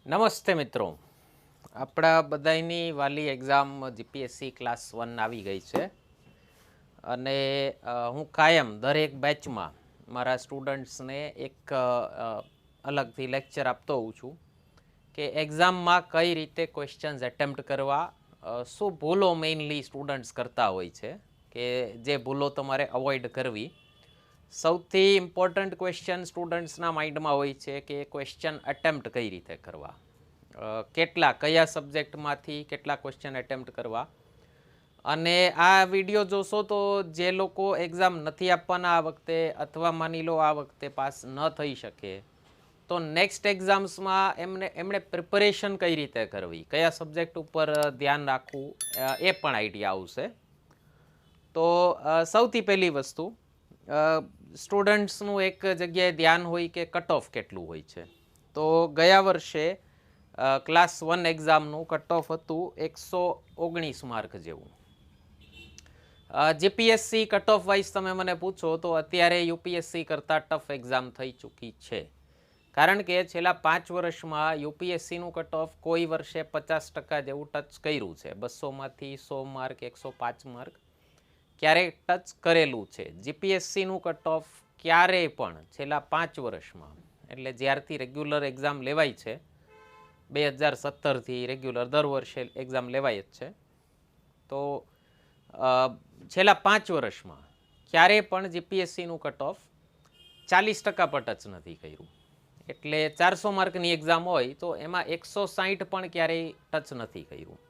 નમસ્તે મિત્રો, આપણા બધાની વાલી એક્ઝામ જીપીએસસી ક્લાસ 1 આવી ગઈ છે અને હું કાયમ દરેક બેચમાં મારા સ્ટુડન્ટ્સને એક અલગથી લેક્ચર આપતો હોઉં છું કે એક્ઝામમાં કઈ રીતે ક્વેશ્ચન્સ એટેમ્પ્ટ કરવા, શું ભૂલો મેઇનલી સ્ટુડન્ટ્સ કરતા હોય છે કે જે ભૂલો તમારે અવોઇડ કરવી. સૌથી ઇમ્પોર્ટન્ટ ક્વેશ્ચન સ્ટુડન્ટ્સના માઇન્ડમાં હોય છે કે ક્વેશ્ચન એટેમ્પ્ટ કઈ રીતે કરવા, કયા સબ્જેક્ટમાંથી કેટલા ક્વેશ્ચન એટેમ્પ્ટ કરવા. અને આ વિડીયો જોશો તો જે લોકો એક્ઝામ નથી આપવાના આ વખતે, અથવા માની લો આ વખતે પાસ ન થઈ શકે, તો નેક્સ્ટ એક્ઝામ્સમાં એમણે પ્રિપરેશન કઈ રીતે કરવી, કયા સબ્જેક્ટ ઉપર ધ્યાન રાખવું, એ પણ આઈડિયા આવશે. તો સૌથી પહેલી વસ્તુ, સ્ટુડન્ટ્સનું એક જગ્યાએ ધ્યાન હોય કે કટ ઓફ કેટલું હોય છે. તો ગયા વર્ષે ક્લાસ 1 એક્ઝામનું કટ ઓફ હતું 119 માર્ક જેવું. જીપીએસસી કટ ઓફ વાઇઝ તમે મને પૂછો તો અત્યારે યુપીએસસી કરતાં ટફ એક્ઝામ થઈ ચૂકી છે. કારણ કે છેલ્લા 5 વર્ષમાં યુપીએસસીનું કટ ઓફ કોઈ વર્ષે 50% જેવું ટચ કર્યું છે. 200માંથી 100 માર્ક, 105 માર્ક ક્યારેય ટચ કરેલું છે. જીપીએસસીનું કટ ઓફ ક્યારેય પણ છેલ્લા 5 વર્ષમાં, એટલે જ્યારથી રેગ્યુલર એક્ઝામ લેવાય છે, 2017થી રેગ્યુલર દર વર્ષે એક્ઝામ લેવાય જ છે, તો છેલ્લા 5 વર્ષમાં ક્યારેય પણ જીપીએસસીનું કટ ઓફ 40% પર ટચ નથી કર્યું. એટલે 400 માર્કની એક્ઝામ હોય તો એમાં 160 પણ ક્યારેય ટચ નથી કર્યું.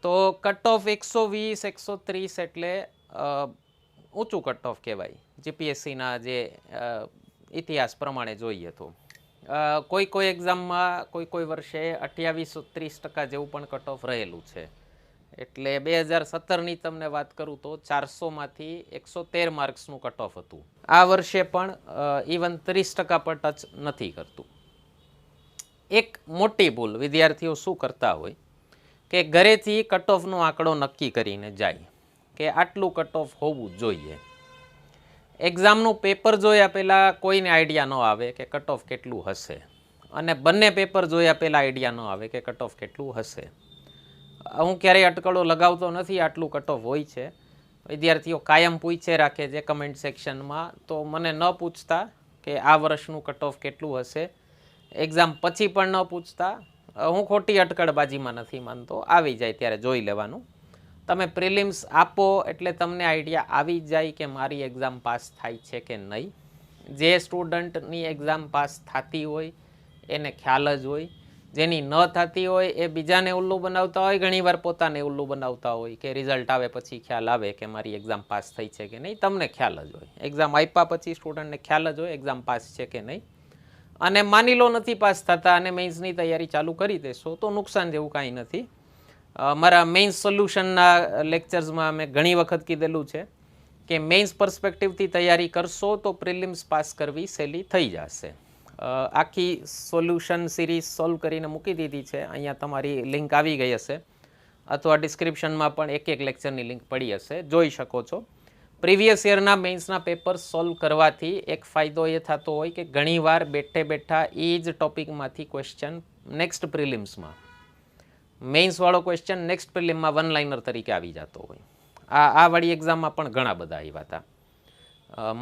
તો કટ ઓફ 120, 130 એટલે ઊંચું કટ ઓફ કહેવાય જીપીએસસીના જે ઇતિહાસ પ્રમાણે જોઈએ તો. કોઈ એક્ઝામમાં કોઈ વર્ષે 28-30% જેવું પણ કટ ઓફ રહેલું છે. એટલે 2017ની તમને વાત કરું તો 400માંથી 113 માર્ક્સનું કટ ઓફ હતું. આ વર્ષે પણ ઇવન 30% પર ટચ નથી કરતું. એક મોટી ભૂલ વિદ્યાર્થીઓ શું કરતા હોય કે ઘરેથી કટ ઓફનો આંકડો નક્કી કરીને જાય કે આટલું કટ ઓફ હોવું જોઈએ. એક્ઝામનું પેપર જોયા પહેલાં કોઈને આઈડિયા ન આવે કે કટ ઓફ કેટલું હશે, અને બંને પેપર જોયા પહેલાં આઈડિયા ન આવે કે કટ ઓફ કેટલું હશે. હું ક્યારેય અટકળો લગાવતો નથી આટલું કટ ઓફ હોય છે. વિદ્યાર્થીઓ કાયમ પૂછે રાખે છે કમેન્ટ સેક્શનમાં, તો મને ન પૂછતા કે આ વર્ષનું કટ ઓફ કેટલું હશે, એક્ઝામ પછી પણ ન પૂછતા. હું ખોટી અટકળબાજીમાં નથી માનતો, આવી જાય ત્યારે જોઈ લેવાનું. તમે પ્રિલિમ્સ આપો એટલે તમને આઈડિયા આવી જાય કે મારી એક્ઝામ પાસ થાય છે કે નહીં. જે સ્ટુડન્ટની એક્ઝામ પાસ થતી હોય એને ખ્યાલ જ હોય, જેની ન થતી હોય એ બીજાને ઉલ્લુ બનાવતા હોય, ઘણીવાર પોતાને ઉલ્લુ બનાવતા હોય કે રિઝલ્ટ આવે પછી ખ્યાલ આવે કે મારી એક્ઝામ પાસ થઈ છે કે નહીં. તમને ખ્યાલ જ હોય, એક્ઝામ આપ્યા પછી સ્ટુડન્ટને ખ્યાલ જ હોય એક્ઝામ પાસ છે કે નહીં. અને માની લો નથી પાસ થતા અને મેઇન્સની તૈયારી ચાલુ કરી દેશો તો નુકસાન જેવું કાંઈ નથી. મારા મેઇન્સ સોલ્યુશનના લેક્ચર્સમાં મેં ઘણી વખત કીધેલું છે કે મેઇન્સ પર્સપેક્ટિવથી તૈયારી કરશો તો પ્રિલિમ્સ પાસ કરવી સહેલી થઈ જશે. આખી સોલ્યુશન સિરીઝ સોલ્વ કરીને મૂકી દીધી છે, અહીંયા તમારી લિંક આવી ગઈ હશે, અથવા ડિસ્ક્રિપ્શનમાં પણ એક લેક્ચરની લિંક પડી હશે, જોઈ શકો છો. પ્રીવિયસ યરના મેઇન્સના પેપર સોલ્વ કરવાથી એક ફાયદો એ થતો હોય કે ઘણીવાર બેઠે બેઠા એ જ ટોપિકમાંથી ક્વેશ્ચન નેક્સ્ટ પ્રિલિમ્સમાં, મેઇન્સવાળો ક્વેશ્ચન નેક્સ્ટ પ્રિલિમમાં વન લાઇનર તરીકે આવી જતો હોય. આ વાળી એક્ઝામમાં પણ ઘણા બધા આવ્યા હતા.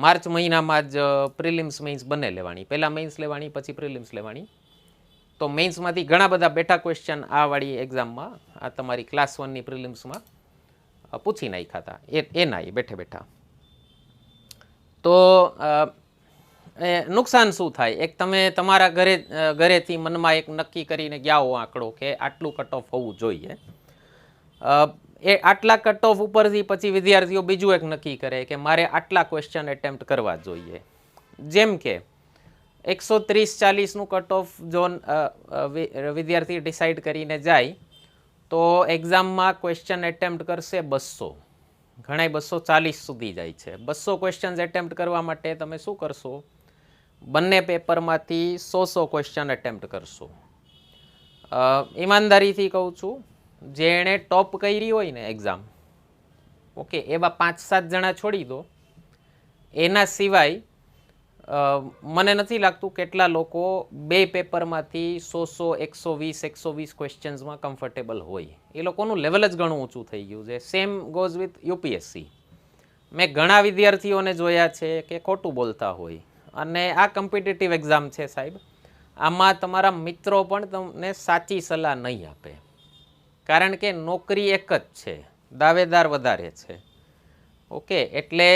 માર્ચ મહિનામાં જ પ્રિલિમ્સ મેઇન્સ બંને લેવાની, પહેલાં મેઇન્સ લેવાની પછી પ્રિલિમ્સ લેવાની. તો મેઇન્સમાંથી ઘણા બધા બેઠા ક્વેશ્ચન આ વાળી એક્ઝામમાં, આ તમારી ક્લાસ 1ની પ્રિલિમ્સમાં પૂછી નાખ્યા હતા, એના બેઠે બેઠા. તો નુકસાન શું થાય, એક તમે તમારા ઘરેથી મનમાં એક નક્કી કરીને ગયા હો આંકડો કે આટલું કટ ઓફ હોવું જોઈએ. એ આટલા કટ ઓફ ઉપરથી પછી વિદ્યાર્થીઓ બીજું એક નક્કી કરે કે મારે આટલા ક્વેશ્ચન એટેમ્પ્ટ કરવા જોઈએ. જેમ કે 130-40નું કટ ઓફ જો વિદ્યાર્થી ડિસાઇડ કરીને જાય તો એક્ઝામમાં ક્વેશ્ચન એટેમ્પ્ટ કરશે 200, ઘણા 240 સુધી જાય છે. 200 ક્વેશ્ચન એટેમ્પ્ટ કરવા માટે તમે શું કરશો, બંને પેપરમાંથી 100 ક્વેશ્ચન એટેમ્પ્ટ કરશો. ઈમાનદારીથી કહું છું, જેણે ટોપ કરી હોય ને એક્ઝામ, ઓકે, એવા 5-7 જણા છોડી દો, એના સિવાય મને નથી લાગતું કેટલા લોકો બે પેપરમાંથી 100 120 ક્વેશ્ચન્સમાં કમ્ફર્ટેબલ હોય. એ લોકોનું લેવલ જ ઘણું ઊંચું થઈ ગયું છે. Same goes with UPSC. મેં ઘણા વિદ્યાર્થીઓને જોયા છે કે ખોટું બોલતા હોય. અને આ કોમ્પિટિટિવ એક્ઝામ છે સાહેબ. આમાં તમારા મિત્રો પણ તમને સાચી સલાહ નહીં આપે, કારણ કે નોકરી એક જ છે, દાવેદાર વધારે છે. ઓકે, એટલે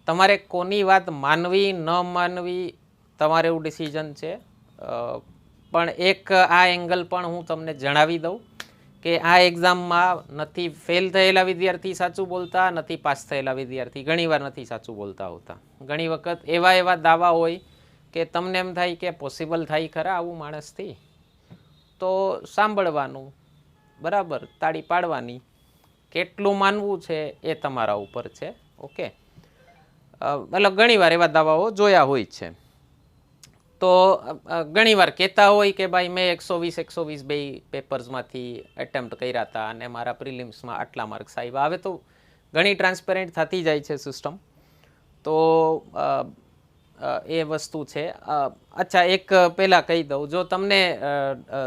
તમારે કોની વાત માનવી ન માનવી તમારે એવું ડિસિઝન છે. પણ એક આ એંગલ પણ હું તમને જણાવી દઉં કે આ એક્ઝામમાં નથી ફેલ થયેલા વિદ્યાર્થી સાચું બોલતા, નથી પાસ થયેલા વિદ્યાર્થી ઘણીવાર નથી સાચું બોલતા હોતા. ઘણી વખત એવા દાવા હોય કે તમને એમ થાય કે પોસિબલ થાય ખરા આવું માણસથી, તો સાંભળવાનું, બરાબર, તાળી પાડવાની. કેટલું માનવું છે એ તમારા ઉપર છે. ઓકે, મતલબ ઘણીવાર એવા દાવાઓ જોયા હોય છે. તો ઘણીવાર કહેતા હોય કે ભાઈ મેં 120 બે પેપર્સમાંથી એટેમ્પ્ટ કર્યા હતા અને મારા પ્રિલિમ્સમાં આટલા માર્ક્સ આવ્યા. હવે તો ઘણી ટ્રાન્સપેરન્ટ થતી જાય છે સિસ્ટમ. તો એ વસ્તુ છે. અચ્છા, એક પહેલાં કહી દઉં, જો તમને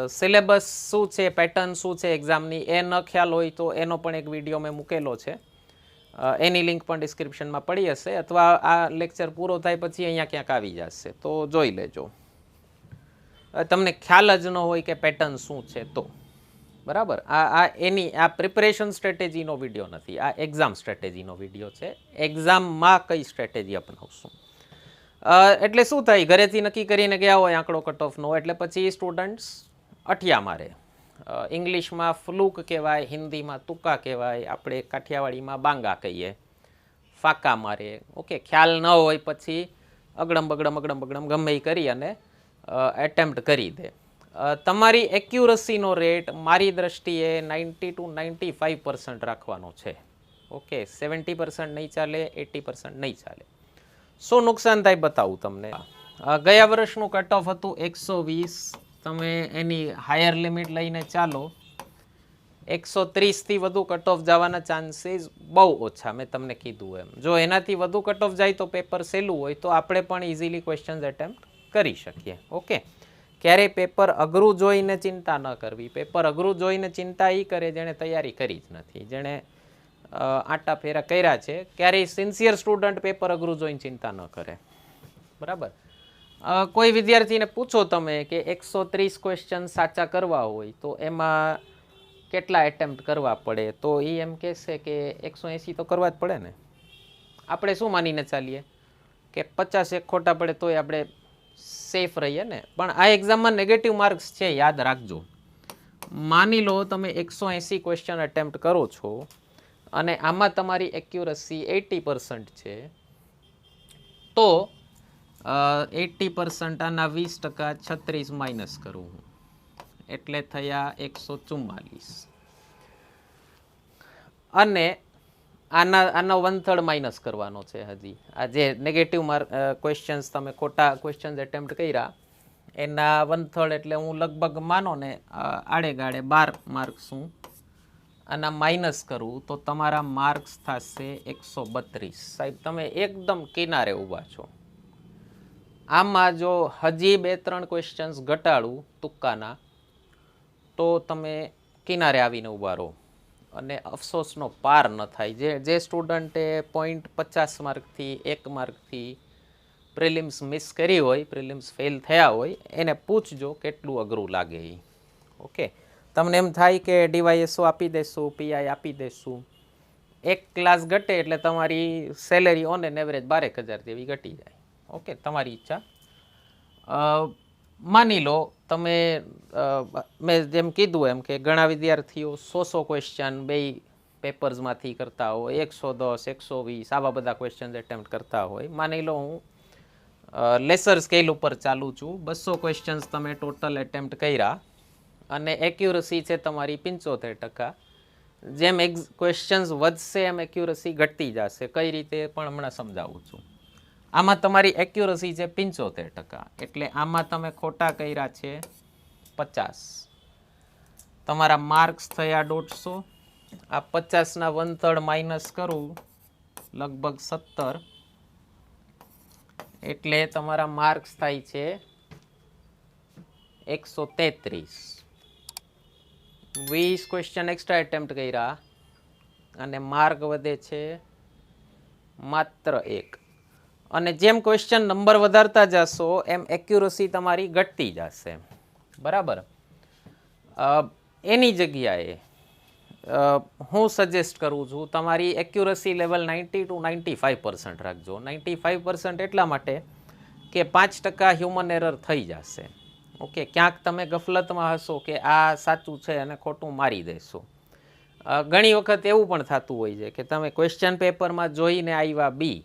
સિલેબસ શું છે, પેટર્ન શું છે એક્ઝામની એ ન ખ્યાલ હોય તો એનો પણ એક વિડીયો મેં મૂકેલો છે. એની લિંક પણ ડિસ્ક્રિપ્શનમાં પડી હશે, અથવા આ લેક્ચર પૂરો થાય પછી અહીંયા ક્યાંક આવી જશે, તો જોઈ લેજો. તમને ખ્યાલ જ ન હોય કે પેટર્ન શું છે તો, બરાબર. આ પ્રિપરેશન સ્ટ્રેટેજીનો વિડીયો નથી, આ એક્ઝામ સ્ટ્રેટેજીનો વિડીયો છે. એક્ઝામમાં કઈ સ્ટ્રેટેજી અપનાવશું. એટલે શું થાય, ઘરેથી નક્કી કરીને ગયા હોય આંકડો કટ ઓફનો, એટલે પછી સ્ટુડન્ટ્સ અઠિયા મારે. ઇંગ્લિશમાં ફ્લુક કહેવાય, હિન્દીમાં તુક્કા કહેવાય, આપણે કાઠિયાવાડીમાં બાંગા કહીએ, ફાકા મારે. ઓકે, ખ્યાલ ન હોય પછી અગડમ બગડમ ગમે એ કરી અને એટેમ્પ્ટ કરી દે. તમારી એક્યુરસીનો રેટ મારી દ્રષ્ટિએ 90 to 95% રાખવાનો છે. ઓકે, 70% નહીં ચાલે, 80% નહીં ચાલે. શું નુકસાન થાય બતાવું તમને. ગયા વર્ષનું કટ ઓફ હતું 120, તમે એની હાયર લિમિટ લઈને ચાલો, 130થી વધુ કટ ઓફ જવાના ચાન્સીસ બહુ ઓછા. મેં તમને કીધું એમ, જો એનાથી વધુ કટ ઓફ જાય તો પેપર સહેલું હોય તો આપણે પણ ઇઝીલી ક્વેશ્ચન્સ એટેમ્પ્ટ કરી શકીએ. ઓકે, ક્યારેય પેપર અઘરું જોઈને ચિંતા ન કરવી. પેપર અઘરું જોઈને ચિંતા એ કરે જેણે તૈયારી કરી જ નથી, જેણે આટા ફેરા કર્યા છે. ક્યારેય સિન્સિયર સ્ટુડન્ટ પેપર અઘરું જોઈને ચિંતા ન કરે, બરાબર. કોઈ વિદ્યાર્થીને પૂછો તમે કે 130 ક્વેશ્ચન સાચા કરવા હોય તો એમાં કેટલા એટેમ્પ્ટ કરવા પડે, તો એ એમ કહેશે કે 180 તો કરવા જ પડે ને. આપણે શું માનીને ચાલીએ કે 50 એક ખોટા પડે તોય આપણે સેફ રહીએ ને. પણ આ એક્ઝામમાં નેગેટિવ માર્ક્સ છે, યાદ રાખજો. માની લો તમે 180 ક્વેશ્ચન એટેમ્પ્ટ કરો છો અને આમાં તમારી એક્યુરસી 80% છે, તો 80% આના 20%, 36 માઇનસ કરું હું, એટલે થયા 144. અને આનો 1/3 માઇનસ કરવાનો છે. હજી આ જે નેગેટિવ ક્વેશ્ચન્સ તમે ખોટા ક્વેશ્ચન્સ એટેમ્પ્ટ કર્યા એના 1/3, એટલે હું લગભગ માનો ને આડે ગાડે 12 માર્ક્સ હું આના માઇનસ કરું તો તમારા માર્ક્સ થશે 132. સાહેબ તમે એકદમ કિનારે ઊભા છો. આમાં જો હજી 2-3 ક્વેશ્ચન્સ ઘટાડું તુક્કાના તો તમે કિનારે આવીને ઊભા રહો અને અફસોસનો પાર ન થાય. જે સ્ટુડન્ટે 0.50 માર્કથી 1 માર્કથી પ્રિલિમ્સ મિસ કરી હોય, પ્રિલિમ્સ ફેલ થયા હોય, એને પૂછજો કેટલું અઘરું લાગે એ. ઓકે, તમને એમ થાય કે ડીવાયએસઓ આપી દેશું, પીઆઈ આપી દેશું, એક ક્લાસ ઘટે એટલે તમારી સેલેરી ઓન એન એવરેજ 12,000 જેવી ઘટી જાય. ઓકે, તમારી ઈચ્છા. માની લો તમે, મેં જેમ કીધું એમ કે ઘણા વિદ્યાર્થીઓ 100 ક્વેશ્ચન બે પેપર્સમાંથી કરતા હોય, 110, 120 આવા બધા ક્વેશ્ચન એટેમ્પ્ટ કરતા હોય. માની લો હું લેસર સ્કેલ ઉપર ચાલું છું, 200 ક્વેશ્ચન્સ તમે ટોટલ એટેમ્પ્ટ કર્યા અને એક્યુરસી છે તમારી 75%. જેમ ક્વેશ્ચન્સ વધશે એમ એક્યુરસી ઘટતી જશે. કઈ રીતે પણ હમણાં સમજાવું છું. આમાં તમારી એક્યુરસી છે 75%, એટલે આમાં તમે ખોટા કર્યા છે 50. તમારા માર્ક્સ થયા 150. આ 50ના 1/3 માઇનસ કરું, લગભગ 17, એટલે તમારા માર્ક્સ થાય છે 133. 20 ક્વેશ્ચન એક્સ્ટ્રા એટેમ્પ્ટ કર્યા અને માર્ક વધે છે માત્ર 1. અને જેમ ક્વેશ્ચન નંબર વધારતા જશો એમ એક્યુરસી તમારી ઘટતી જશે. બરાબર. એની જગ્યાએ હું સજેસ્ટ કરું છું તમારી એક્યુરસી લેવલ 90 to 95% રાખજો. 95% એટલા માટે કે 5% હ્યુમન એરર થઈ જશે. ઓકે, ક્યાંક તમે ગફલતમાં હશો કે આ સાચું છે અને ખોટું મારી દેશો. ઘણી વખત એવું પણ થતું હોય છે કે તમે ક્વેશ્ચન પેપરમાં જોઈને આવ્યા બી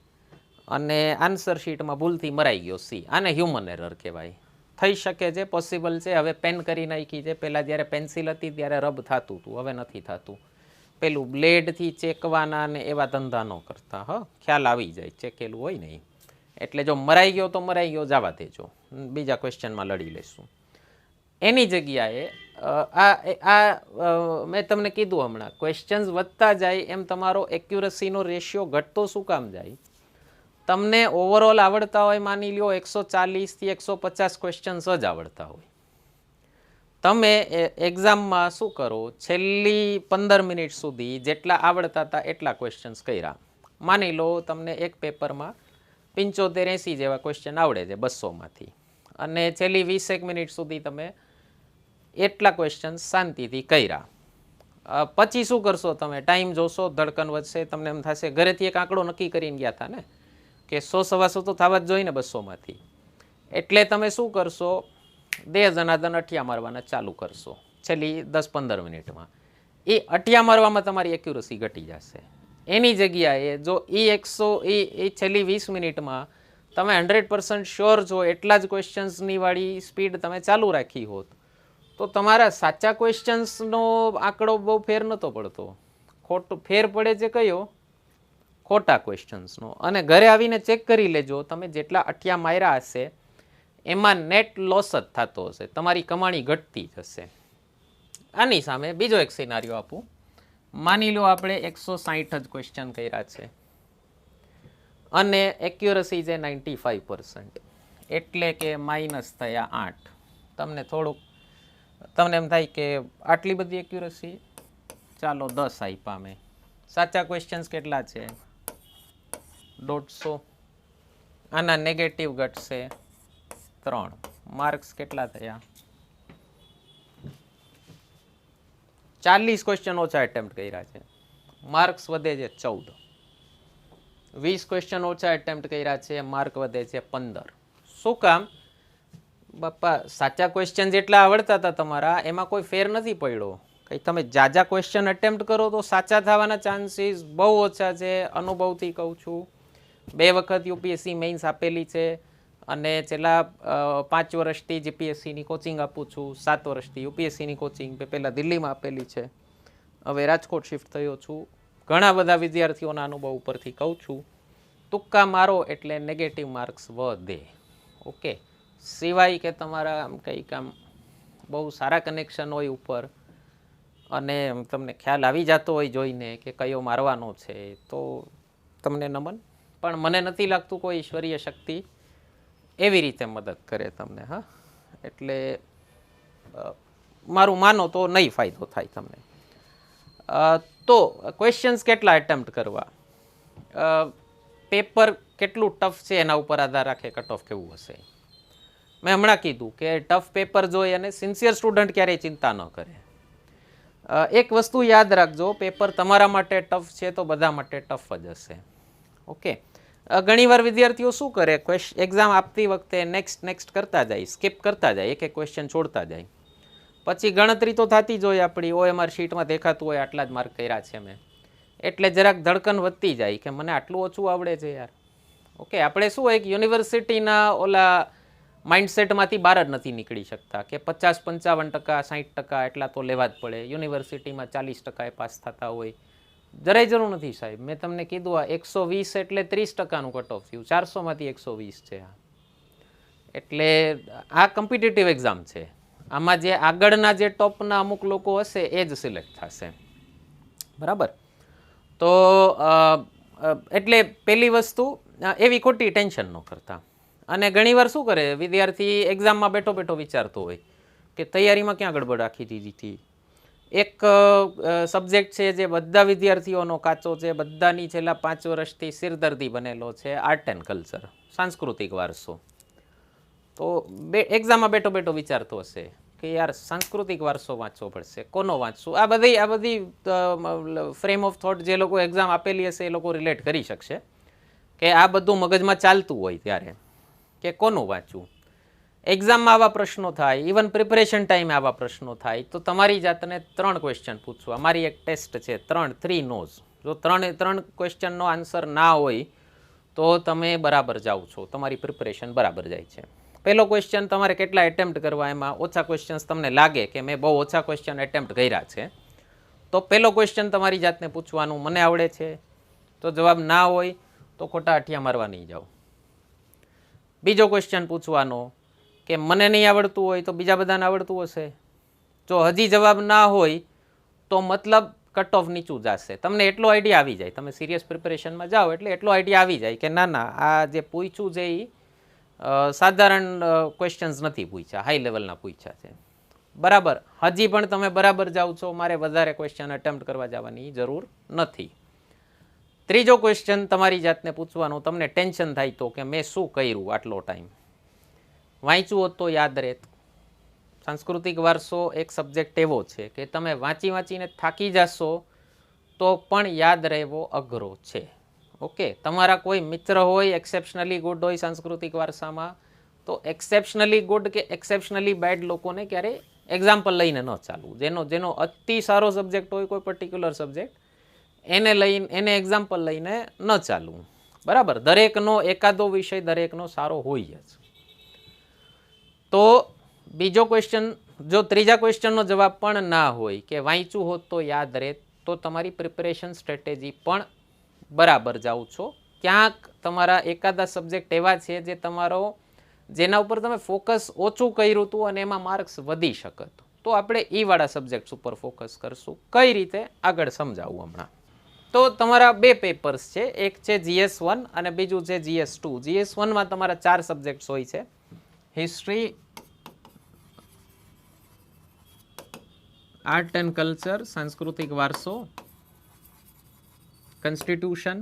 અને આન્સર શીટમાં ભૂલથી મરાઈ ગયો સી. આને હ્યુમન એરર કહેવાય. થઈ શકે છે, પોસિબલ છે. હવે પેન કરી નાખી છે. પહેલાં જ્યારે પેન્સિલ હતી ત્યારે રબ થતું હતું, હવે નથી થતું. પેલું બ્લેડથી ચેકવાના ને એવા ધંધા ન કરતા. ખ્યાલ આવી જાય, ચેકેલું હોય નહીં. એટલે જો મરાઈ ગયો તો મરાઈ ગયો, જવા દેજો, બીજા ક્વેશ્ચનમાં લડી લઈશું. એની જગ્યાએ મેં તમને કીધું હમણાં, ક્વેશ્ચન્સ વધતા જાય એમ તમારો એક્યુરસીનો રેશિયો ઘટતો શું કામ જાય? તમને ઓવરઓલ આવડતા હોય, માની લ્યો 140 થી 150 ક્વેશ્ચન્સ જ આવડતા હોય. તમે એક્ઝામમાં શું કરો, છેલ્લી 15 મિનિટ સુધી જેટલા આવડતા હતા એટલા ક્વેશ્ચન્સ કર્યા. માની લો તમને એક પેપરમાં 75-80 જેવા ક્વેશ્ચન આવડે છે 200માંથી, અને છેલ્લી 20 મિનિટ સુધી તમે એટલા ક્વેશ્ચન્સ શાંતિથી કર્યા. પછી શું કરશો તમે? ટાઈમ જોશો, ધડકન વધશે, તમને એમ થશે ઘરેથી એક આંકડો નક્કી કરીને ગયા હતા ને કે 100-125 તો થવા જ જોઈએ ને 200માંથી. એટલે તમે શું કરશો? 2 જણાદન અઠિયા મારવાના ચાલુ કરશો છેલ્લી 10-15 મિનિટમાં. એ અઠિયા મારવામાં તમારી એક્યુરસી ઘટી જશે. એની જગ્યાએ જો એ છેલ્લી 20 મિનિટમાં તમે 100% શ્યોર છો એટલા જ ક્વેશ્ચન્સની વાળી સ્પીડ તમે ચાલુ રાખી હોત તો તમારા સાચા ક્વેશ્ચન્સનો આંકડો બહુ ફેર નહોતો પડતો. ખોટો ફેર પડે છે કયો? ખોટા ક્વેશ્ચન્સનો. અને ઘરે આવીને ચેક કરી લેજો, તમે જેટલા અઠિયા માર્યા હશે એમાં નેટ લોસ જ થતો હશે, તમારી કમાણી ઘટતી જશે. આની સામે બીજો એક સિનારીઓ આપું. માની લો આપણે 160 જ ક્વેશ્ચન કર્યા છે અને એક્યુરસી છે 95%, એટલે કે માઇનસ થયા 8. તમને એમ થાય કે આટલી બધી એક્યુરસી, ચાલો 10 આપ્યા મેં. સાચા ક્વેશ્ચન્સ કેટલા છે? 150. આના નેગેટિવ ઘટશે 3. માર્ક્સ કેટલા થયા? 40 ક્વેશ્ચન ઓછા એટેમ્પ્ટ કર્યા છે, માર્ક્સ વધે છે 14. 20 ક્વેશ્ચન ઓછા એટેમ્પ્ટ કર્યા છે, માર્ક વધે છે 15. શું કામ? બાપા, સાચા ક્વેશ્ચન જેટલા આવડતા હતા તમારા એમાં કોઈ ફેર નથી પડ્યો. કંઈ તમે જાજા ક્વેશ્ચન એટેમ્પ્ટ કરો તો સાચા થવાના ચાન્સીસ બહુ ઓછા છે. અનુભવથી કહું છું. 2 વખત યુપીએસસી મેઇન્સ આપેલી છે અને છેલ્લા 5 વર્ષથી જીપીએસસીની કોચિંગ આપું છું. 7 વર્ષથી યુપીએસસીની કોચિંગ પહેલાં દિલ્હીમાં આપેલી છે, હવે રાજકોટ શિફ્ટ થયો છું. ઘણા બધા વિદ્યાર્થીઓના અનુભવ ઉપરથી કહું છું, તુક્કા મારો એટલે નેગેટિવ માર્ક્સ વધે. ઓકે, સિવાય કે તમારા કંઈક આમ બહુ સારા કનેક્શન હોય ઉપર અને તમને ખ્યાલ આવી જતો હોય જોઈને કે કયો મારવાનો છે તો તમને નમન. પણ મને નથી લાગતું કોઈ ઈશ્વરીય શક્તિ એવી રીતે મદદ કરે તમને. એટલે મારું માનો તો નહીં ફાયદો થાય તમને. તો ક્વેશ્ચન્સ કેટલા એટેમ્પ્ટ કરવા, પેપર કેટલું ટફ છે એના ઉપર આધાર રાખે કટ ઓફ કેવું હશે. મેં હમણાં કીધું કે ટફ પેપર જોઈ અને સિન્સિયર સ્ટુડન્ટ ક્યારેય ચિંતા ન કરે. એક વસ્તુ યાદ રાખજો, પેપર તમારા માટે ટફ છે તો બધા માટે ટફ જ હશે. ઓકે, ઘણીવાર વિદ્યાર્થીઓ શું કરે, એક્ઝામ આપતી વખતે નેક્સ્ટ કરતા જાય, સ્કીપ કરતા જાય, એક ક્વેશ્ચન છોડતા જાય. પછી ગણતરી તો થતી જ હોય આપણી, OMR શીટમાં દેખાતું હોય આટલા જ માર્ક કર્યા છે મેં, એટલે જરાક ધડકન વધતી જાય કે મને આટલું ઓછું આવડે છે યાર. ઓકે, આપણે શું એક યુનિવર્સિટીના ઓલા માઇન્ડસેટમાંથી બહાર જ નથી નીકળી શકતા કે 50-55%, 60% એટલા તો લેવા જ પડે. યુનિવર્સિટીમાં 40% પાસ થતા હોય, જરાય જરૂર નથી સાહેબ. મેં તમને કીધું આ 120 એટલે 30%નું કટ ઓફ થયું, 400માંથી 120 છે આ. એટલે આ કોમ્પિટિટિવ એક્ઝામ છે. આમાં જે આગળના જે ટોપના અમુક લોકો હશે એ જ સિલેક્ટ થશે. બરાબર? તો એટલે પહેલી વસ્તુ એવી ખોટી ટેન્શન ન કરતા. અને ઘણીવાર શું કરે વિદ્યાર્થી એક્ઝામમાં બેઠો બેઠો વિચારતો હોય કે તૈયારીમાં ક્યાં ગડબડ રાખી દીધી હતી. એક સબ્જેક્ટ છે જે બધા વિદ્યાર્થીઓનો કાચો છે, બધાની છેલ્લા 5 વર્ષથી સિરદર્દી બનેલો છે, આર્ટ એન્ડ કલ્ચર, સાંસ્કૃતિક વારસો. તો એક્ઝામમાં બેઠો બેઠો વિચારતો હશે કે યાર સાંસ્કૃતિક વારસો વાંચવો પડશે, કોનો વાંચશું. આ બધી ફ્રેમ ઓફ થોટ જે લોકો એક્ઝામ આપેલી હશે એ લોકો રિલેટ કરી શકશે કે આ બધું મગજમાં ચાલતું હોય ત્યારે કે કોનું વાંચવું. એક્ઝામમાં આવા પ્રશ્નો થાય, ઇવન પ્રિપરેશન ટાઈમે આવા પ્રશ્નો થાય, તો તમારી જાતને 3 ક્વેશ્ચન પૂછવા. મારી એક ટેસ્ટ છે 3 નોઝ. જો 3 ક્વેશ્ચનનો આન્સર ના હોય તો તમે બરાબર જાઓ છો, તમારી પ્રિપરેશન બરાબર જાય છે. પહેલો ક્વેશ્ચન તમારે કેટલા એટેમ્પ્ટ કરવા, એમાં ઓછા ક્વેશ્ચન્સ તમને લાગે કે મેં બહુ ઓછા ક્વેશ્ચન એટેમ્પ્ટ કર્યા છે, તો પહેલો ક્વેશ્ચન તમારી જાતને પૂછવાનું મને આવડે છે. તો જવાબ ના હોય તો ખોટા અઠિયા મારવા નહીં જાઓ. બીજો ક્વેશ્ચન પૂછવાનો કે મને નહીં આવડતું હોય તો બીજા બધાને આવડતું હશે. જો હજી જવાબ ના હોય તો મતલબ કટ ઓફ નીચું જશે. તમને એટલો આઈડિયા આવી જાય, તમે સિરિયસ પ્રિપરેશનમાં જાઓ એટલે એટલો આઈડિયા આવી જાય કે ના ના આ જે પૂછ્યું છે એ સાધારણ ક્વેશ્ચન્સ નથી પૂછ્યા, હાઈ લેવલના પૂછ્યા છે. બરાબર, હજી પણ તમે બરાબર જાઓ છો, મારે વધારે ક્વેશ્ચન અટેમ્પ્ટ કરવા જવાની જરૂર નથી. ત્રીજો ક્વેશ્ચન તમારી જાતને પૂછવાનું, તમને ટેન્શન થાય તો કે મેં શું કર્યું આટલો ટાઈમ. વાંચ્યું હોત તો યાદ રહેત. સાંસ્કૃતિક વારસો એક સબ્જેક્ટ એવો છે કે તમે વાંચીને થાકી જશો તો પણ યાદ રહેવો અઘરો છે. ઓકે, તમારા કોઈ મિત્ર હોય એક્સેપ્શનલી ગુડ હોય સાંસ્કૃતિક વારસામાં, તો એક્સેપ્શનલી ગુડ કે એક્સેપ્શનલી બેડ લોકોને ક્યારેય એક્ઝામ્પલ લઈને ન ચાલવું. જેનો અતિ સારો સબ્જેક્ટ હોય કોઈ પર્ટિક્યુલર સબ્જેક્ટ, એને એક્ઝામ્પલ લઈને ન ચાલવું. બરાબર, દરેકનો એકાદો વિષય દરેકનો સારો હોય જ. તો બીજો ક્વેશ્ચન, જો ત્રીજા ક્વેશ્ચનનો જવાબ પણ ના હોય કે વાંચ્યું હોત તો યાદ રહે, તો તમારી પ્રિપરેશન સ્ટ્રેટેજી પણ બરાબર જાઓ છો. ક્યાંક તમારા એકાદા સબ્જેક્ટ એવા છે જે જેના ઉપર તમે ફોકસ ઓછું કર્યું હતું અને એમાં માર્ક્સ વધી શકત, તો આપણે એ વાળા સબ્જેક્ટ્સ ઉપર ફોકસ કરશું. કઈ રીતે આગળ સમજાવું હમણાં. તો તમારા 2 પેપર્સ છે, એક છે GS1 અને બીજું છે GS2. GS1માં તમારા 4 સબ્જેક્ટ્સ હોય છે: હિસ્ટ્રી, આર્ટ એન્ડ કલ્ચર, સાંસ્કૃતિક વારસો, કોન્સ્ટિટ્યુશન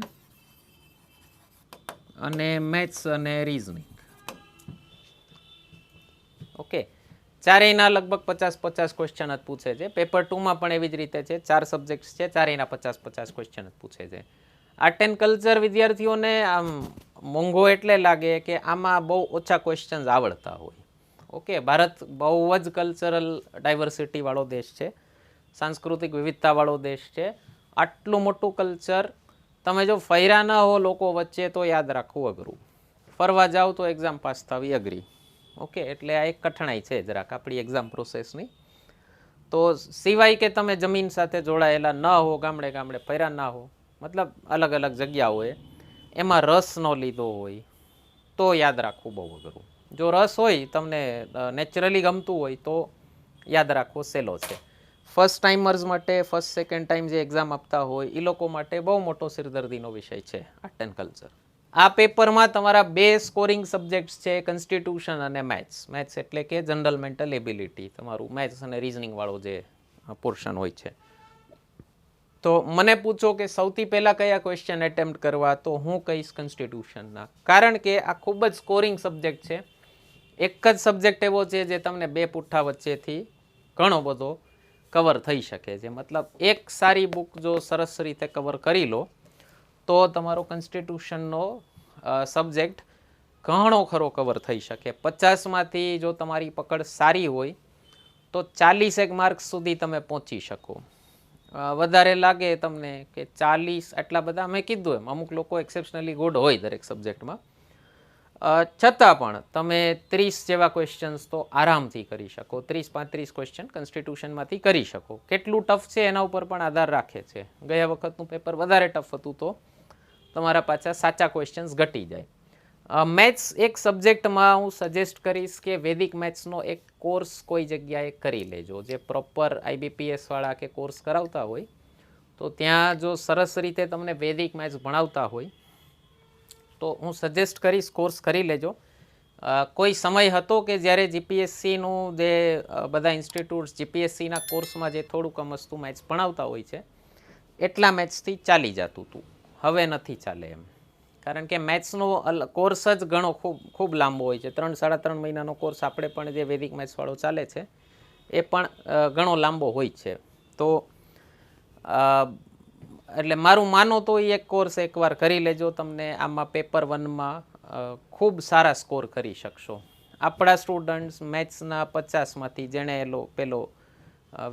અને મેથ્સ અને રીઝનિંગ. ઓકે, ચારેયના લગભગ 50-50 ક્વેશ્ચન જ પૂછે છે. પેપર 2માં પણ એવી જ રીતે છે, 4 સબ્જેક્ટ્સ છે, ચારેયના 50-50 ક્વેશ્ચન જ પૂછે છે. આર્ટ એન્ડ કલ્ચર વિદ્યાર્થીઓને આમ મોંઘો એટલે લાગે કે આમાં બહુ ઓછા ક્વેશ્ચન્સ આવડતા હોય. ઓકે, ભારત બહુ જ કલ્ચરલ ડાયવર્સિટીવાળો દેશ છે, સાંસ્કૃતિક વિવિધતાવાળો દેશ છે. આટલું મોટું કલ્ચર તમે જો ફર્યા ન હો લોકો વચ્ચે તો યાદ રાખવું અઘરું, ફરવા જાઓ તો એક્ઝામ પાસ થવી અઘરી. ઓકે, એટલે આ એક કઠણાઈ છે જરાક આપણી એક્ઝામ પ્રોસેસની. તો સિવાય કે તમે જમીન સાથે જોડાયેલા ન હો, ગામડે ગામડે ફર્યા ના હો, મતલબ અલગ અલગ જગ્યાઓએ એમાં રસ ન લીધો હોય તો યાદ રાખવું બહુ અઘરું. જો રસ હોય, તમને નેચરલી ગમતું હોય તો યાદ રાખવો સહેલો છે. ફર્સ્ટ ટાઈમર્સ માટે, ફર્સ્ટ સેકન્ડ ટાઈમ જે એક્ઝામ આપતા હોય એ લોકો માટે બહુ મોટો સિરદર્દીનો વિષય છે આર્ટ એન્ડ કલ્ચર. આ પેપરમાં તમારા 2 સ્કોરિંગ સબ્જેક્ટ્સ છે, કોન્સ્ટિટ્યુશન અને મેથ્સ. મેથ્સ એટલે કે જનરલ મેન્ટલ એબિલિટી, તમારું મેથ્સ અને રીઝનિંગ વાળો જે પોર્શન હોય છે. તો મને પૂછો કે સૌથી પહેલા કયા ક્વેશ્ચન એટેમ્પ્ટ કરવા, તો હું કહીશ કોન્સ્ટિટ્યુશનના. કારણ કે આ ખૂબ જ સ્કોરિંગ સબ્જેક્ટ છે. એક જ સબ્જેક્ટ એવો છે જે તમને 2 પુઠ્ઠા વચ્ચેથી ઘણો બધો કવર થઈ શકે છે. મતલબ એક સારી બુક જો સરસ રીતે કવર કરી લો તો તમારો કોન્સ્ટિટ્યુશનનો સબ્જેક્ટ ઘણો ખરો કવર થઈ શકે. 50માંથી જો તમારી પકડ સારી હોય તો 40 માર્ક્સ સુધી તમે પહોંચી શકો. વધારે લાગે તમને કે 40 આટલા બધા, મેં કીધું એમ અમુક લોકો એક્સેપ્શનલી ગુડ હોય દરેક સબ્જેક્ટમાં, છતાં પણ તમે 30 જેવા ક્વેશ્ચન્સ તો આરામથી કરી શકો. 30-35 ક્વેશ્ચન કોન્સ્ટિટ્યુશનમાંથી કરી શકો. કેટલું ટફ છે એના ઉપર પણ આધાર રાખે છે. ગયા વખતનું પેપર વધારે ટફ હતું તો તમારા પાછા સાચા ક્વેશ્ચન્સ ઘટી જાય. મેથ્સ એક સબ્જેક્ટમાં હું સજેસ્ટ કરીશ કે વૈદિક મેથ્સનો એક કોર્સ કોઈ જગ્યાએ કરી લેજો. જે પ્રોપર IBPS વાળા કે કોર્સ કરાવતા હોય તો ત્યાં જો સરસ રીતે તમને વૈદિક મેથ્સ ભણાવતા હોય તો હું સજેસ્ટ કરીશ કોર્સ કરી લેજો. કોઈ સમય હતો કે જ્યારે જીપીએસસીનું જે બધા ઇન્સ્ટિટ્યૂટ્સ જીપીએસસીના કોર્સમાં જે થોડુંક મસ્તું મેથ્સ ભણાવતા હોય છે એટલા મેથ્સથી ચાલી જતું હતું. હવે નથી ચાલે એમ, કારણ કે મેથ્સનો કોર્સ જ ઘણો ખૂબ લાંબો હોય છે. 3-3.5 મહિનાનો કોર્સ આપણે પણ જે વૈદિક મેથ્સવાળો ચાલે છે એ પણ ઘણો લાંબો હોય છે. તો એટલે મારું માનો તો એ એક કોર્સ એકવાર કરી લેજો, તમને આમાં પેપર 1માં ખૂબ સારા સ્કોર કરી શકશો. આપણા સ્ટુડન્ટ્સ મેથ્સના 50માંથી જેણે પેલો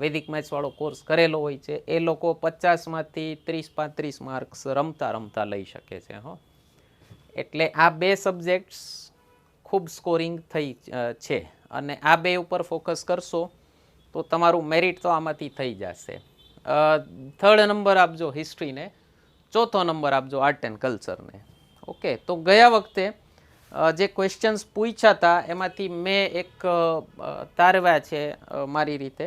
વૈદિક મેથ્સવાળો કોર્સ કરેલો હોય છે એ લોકો 50માંથી 30-35 માર્ક્સ રમતા લઈ શકે છે. એટલે આ બે સબ્જેક્ટ્સ ખૂબ સ્કોરિંગ થઈ છે અને આ બે ઉપર ફોકસ કરશો તો તમારું મેરિટ તો આમાંથી થઈ જશે. 3rd નંબર આપજો હિસ્ટ્રીને, 4થો નંબર આપજો આર્ટ એન્ડ કલ્ચરને. ઓકે, તો ગયા વખતે જે ક્વેશ્ચન્સ પૂછ્યા હતા એમાંથી મેં એક તારવ્યા છે મારી રીતે,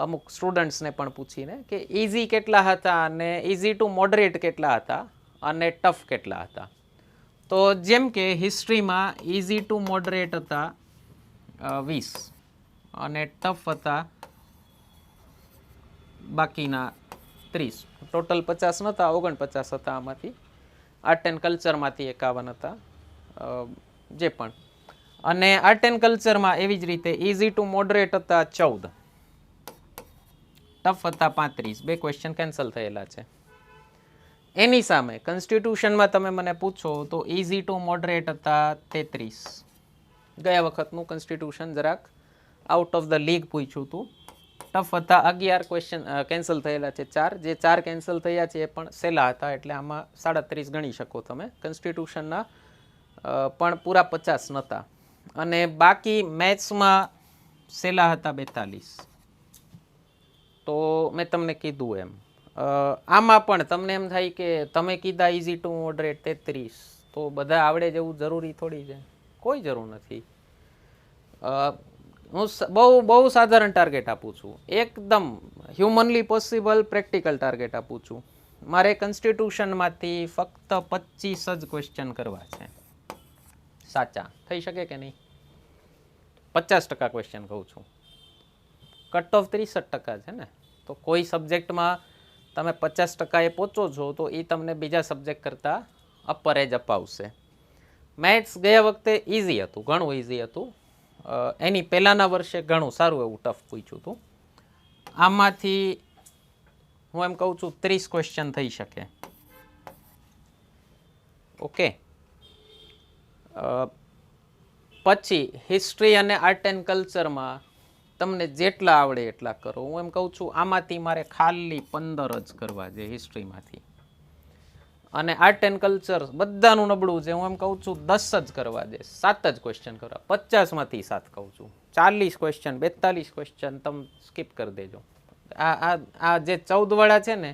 અમુક સ્ટુડન્ટ્સને પણ પૂછીને, કે ઇઝી કેટલા હતા અને ઇઝી ટુ મોડરેટ કેટલા હતા અને ટફ કેટલા હતા. તો જેમ કે હિસ્ટ્રીમાં ઇઝી ટુ મોડરેટ હતા 20 અને ટફ હતા બાકીના 30. ટોટલ 50 નહોતા, 49 હતા આમાંથી. આર્ટ એન્ડ કલ્ચરમાંથી 51 હતા, જે પણ. અને આર્ટ એન્ડ કલ્ચરમાં એવી જ રીતે ઇઝી ટુ મોડરેટ હતા 14, ટફ હતા 35. 2 ક્વેશ્ચન કેન્સલ થયેલા છે. એની સામે કોન્સ્ટિટ્યુશનમાં તમે મને પૂછો તો ઇઝી ટુ મોડરેટ હતા 33. ગયા વખતનું કોન્સ્ટિટ્યુશન જરાક આઉટ ઓફ ધ લીગ પૂછ્યું હતું. ટફ હતા 11, ક્વેશ્ચન કેન્સલ થયેલા છે 4. જે 4 કેન્સલ થયા છે એ પણ સહેલા હતા, એટલે આમાં 37 ગણી શકો તમે. કોન્સ્ટિટ્યુશનના પણ પૂરા 50 નહોતા. અને બાકી મેથ્સમાં સહેલા હતા 42. તો મેં તમને કીધું એમ આમાં પણ તમને એમ થાય કે તમે કીધા ઇઝી ટુ મોડરેટ 33, તો બધા આવડે જેવું જરૂરી થોડી છે, કોઈ જરૂર નથી. હું બહુ સાધારણ ટાર્ગેટ આપું છું, એકદમ હ્યુમનલી પોસિબલ પ્રેક્ટિકલ ટાર્ગેટ આપું છું. મારે કોન્સ્ટિટ્યુશનમાંથી ફક્ત 25 જ ક્વેશ્ચન કરવા છે સાચા. થઈ શકે કે નહીં? 50% ક્વેશ્ચન કહું છું. કટ ઓફ 63% છે ને, તો કોઈ સબ્જેક્ટમાં તમે 50% એ પહોંચો છો તો એ તમને બીજા સબ્જેક્ટ કરતાં અપર એજ અપાવશે. મેથ્સ ગયા વખતે ઇઝી હતું, ઘણું ઇઝી હતું. એની પહેલાંના વર્ષે ઘણું સારું એવું ટફ પૂછ્યું હતું. આમાંથી હું એમ કહું છું 30 ક્વેશ્ચન થઈ શકે. ઓકે, પછી હિસ્ટ્રી અને આર્ટ એન્ડ કલ્ચરમાં તમને જેટલા આવડે એટલા કરો. હું એમ કહું છું આમાંથી મારે ખાલી 15 જ કરવા છે હિસ્ટ્રીમાંથી. અને આર્ટ એન્ડ કલ્ચર બધાનું નબળું છે, હું એમ કહું છું 10 જ કરવા દે, 7 જ ક્વેશ્ચન કરવા. 50માંથી 7 કહું છું. 40 ક્વેશ્ચન 42 ક્વેશ્ચન તમે સ્કીપ કરી દેજો. આ જે 14 વાળા છે ને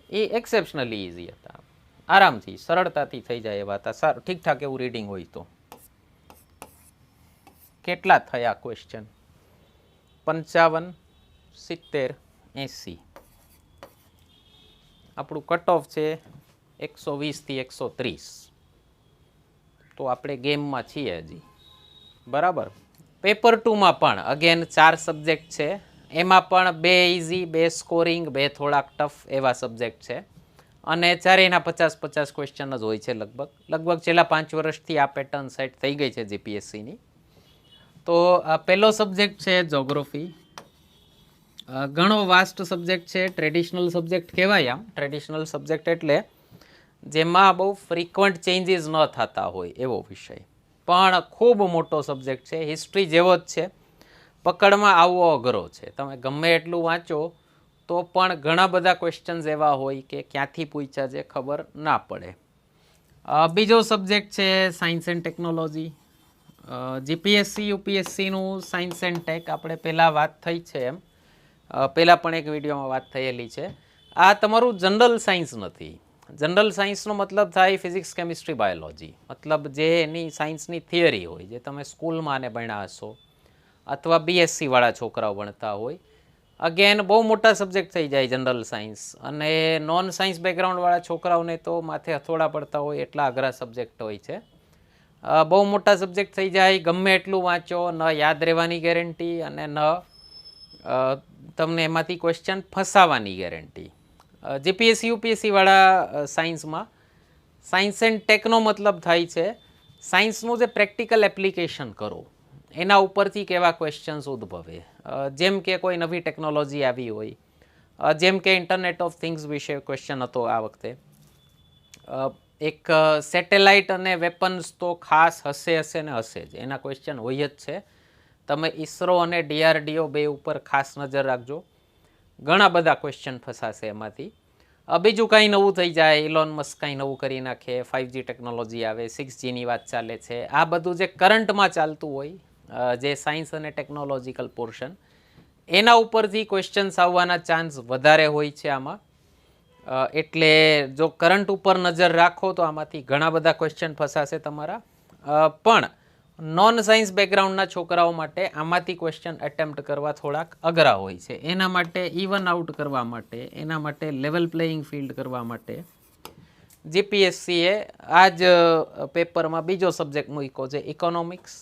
એ એક્સેપ્શનલી ઇઝી હતા, આરામથી સરળતાથી થઈ જાય એવા હતા. સારું ઠીકઠાક એવું રીડિંગ હોય તો. કેટલા થયા ક્વેશ્ચન? 55, 70, 80. આપણું કટ ઓફ છે 120 થી 130. તો આપણે ગેમમાં છીએ હજી, બરાબર. પેપર 2માં પણ અગેન 4 સબ્જેક્ટ છે, એમાં પણ 2 ઇઝી, 2 સ્કોરિંગ, 2 થોડાક ટફ એવા સબ્જેક્ટ છે. અને ચારેયના 50-50 ક્વેશ્ચન જ હોય છે લગભગ છેલ્લા 5 વર્ષથી આ પેટર્ન સેટ થઈ ગઈ છે જીપીએસસીની. તો પહેલો સબ્જેક્ટ છે જોગ્રાફી. ઘણો વાસ્ટ સબ્જેક્ટ છે, ટ્રેડિશનલ સબ્જેક્ટ કહેવાય. આમ ટ્રેડિશનલ સબ્જેક્ટ એટલે જેમાં બહુ ફ્રિકવન્ટ ચેન્જીસ ન થતા હોય એવો વિષય, પણ ખૂબ મોટો સબ્જેક્ટ છે. હિસ્ટ્રી જેવો જ છે, પકડમાં આવવો અઘરો છે. તમે ગમે એટલું વાંચો તો પણ ઘણા બધા ક્વેશ્ચન્સ એવા હોય કે ક્યાંથી પૂછ્યા છે ખબર ના પડે. બીજો સબ્જેક્ટ છે સાયન્સ એન્ડ ટેકનોલોજી. જીપીએસસી યુપીએસસીનું સાયન્સ એન્ડ ટેક આપણે પહેલાં વાત થઈ છે, એમ પહેલાં પણ એક વિડીયોમાં વાત થયેલી છે. આ તમારું જનરલ સાયન્સ નથી. જનરલ સાયન્સનો મતલબ થાય ફિઝિક્સ, કેમિસ્ટ્રી, બાયોલોજી. મતલબ જે એની સાયન્સની થિયરી હોય, જે તમે સ્કૂલમાં આને ભણ્યા હશો અથવા બીએસસીવાળા છોકરાઓ ભણતા હોય. અગેન બહુ મોટા સબ્જેક્ટ થઈ જાય જનરલ સાયન્સ, અને નોન સાયન્સ બેકગ્રાઉન્ડવાળા છોકરાઓને તો માથે હથોડા પડતા હોય એટલા અઘરા સબ્જેક્ટ હોય છે. બહુ મોટા સબ્જેક્ટ થઈ જાય, ગમે એટલું વાંચો, ન યાદ રહેવાની ગેરંટી અને ન તમને એમાંથી ક્વેશ્ચન ફસાવાની ગેરંટી. જીપીએસસી યુપીએસસીવાળા સાયન્સમાં સાયન્સ એન્ડ ટેકનો મતલબ થાય છે સાયન્સનું જે પ્રેક્ટિકલ એપ્લિકેશન કરો એના ઉપરથી કેવા ક્વેશ્ચન્સ ઉદ્ભવે. જેમ કે કોઈ નવી ટેકનોલોજી આવી હોય, જેમ કે ઇન્ટરનેટ ઓફ થિંગ્સ વિશે ક્વેશ્ચન હતો આ વખતે. એક સેટેલાઇટ અને વેપન્સ તો ખાસ હશે ને હશે જ, એના ક્વેશ્ચન હોય જ છે. તમે ઇસરો અને ડીઆરડીઓ બે ઉપર ખાસ નજર રાખજો, ઘણા બધા ક્વેશ્ચન ફસાશે એમાંથી. બીજું કાંઈ નવું થઈ જાય, ઇલોન મસ્ક કાંઈ નવું કરી નાખે, 5G ટેકનોલોજી આવે, 6Gની વાત ચાલે છે, આ બધું જે કરંટમાં ચાલતું હોય, જે સાયન્સ અને ટેકનોલોજીકલ પોર્શન, એના ઉપરથી ક્વેશ્ચન્સ આવવાના ચાન્સ વધારે હોય છે આમાં. એટલે જો કરંટ ઉપર નજર રાખો તો આમાંથી ઘણા બધા ક્વેશ્ચન ફસાશે તમારા. પણ નોન સાયન્સ બેકગ્રાઉન્ડના છોકરાઓ માટે આમાંથી ક્વેશ્ચન એટેમ્પ્ટ કરવા થોડાક અઘરા હોય છે. એના માટે ઇવન આઉટ કરવા માટે, એના માટે લેવલ પ્લેઇંગ ફિલ્ડ કરવા માટે જીપીએસસીએ આ જ પેપરમાં બીજો સબ્જેક્ટ મૂક્યો છે ઇકોનોમિક્સ.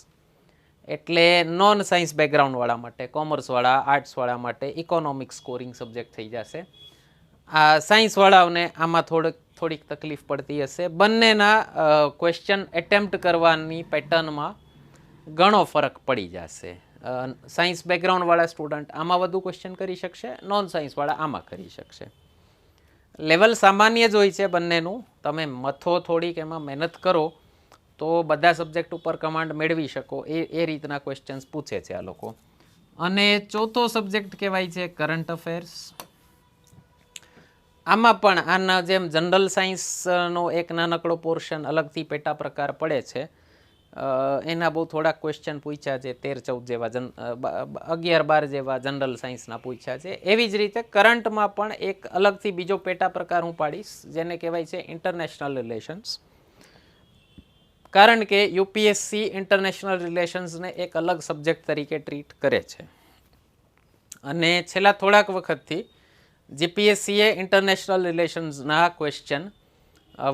એટલે નોન સાયન્સ બેકગ્રાઉન્ડવાળા માટે, કોમર્સવાળા, આર્ટ્સવાળા માટે ઇકોનોમિક્સ સ્કોરિંગ સબ્જેક્ટ થઈ જશે. આ સાયન્સવાળાઓને આમાં થોડીક તકલીફ પડતી હશે. બંનેના ક્વેશ્ચન એટેમ્પ્ટ કરવાની પેટર્નમાં ઘણો ફરક પડી જશે. સાયન્સ બેકગ્રાઉન્ડવાળા સ્ટુડન્ટ આમાં વધુ ક્વેશ્ચન કરી શકશે, નોન સાયન્સવાળા આમાં કરી શકશે. લેવલ સામાન્ય જ હોય છે બંનેનું. તમે મથો થોડીક, એમાં મહેનત કરો તો બધા સબ્જેક્ટ ઉપર કમાન્ડ મેળવી શકો, એ રીતના ક્વેશ્ચન્સ પૂછે છે આ લોકો. અને ચોથો સબ્જેક્ટ કહેવાય છે કરંટ અફેર્સ. આમાં પણ આના જેમ જનરલ સાયન્સનો એક નાનકડો પોર્શન અલગથી પેટા પ્રકાર પડે છે. એના બહુ થોડાક ક્વેશ્ચન પૂછ્યા છે, 13-14 જેવા, 11-12 જેવા જનરલ સાયન્સના પૂછ્યા છે. એવી જ રીતે કરંટમાં પણ એક અલગથી બીજો પેટા પ્રકાર હું પાડીશ, જેને કહેવાય છે ઇન્ટરનેશનલ રિલેશન્સ. કારણ કે યુપીએસસી ઇન્ટરનેશનલ રિલેશન્સને એક અલગ સબ્જેક્ટ તરીકે ટ્રીટ કરે છે. અને છેલ્લા થોડાક વખતથી જીપીએસસીએ ઇન્ટરનેશનલ રિલેશન્સના ક્વેશ્ચન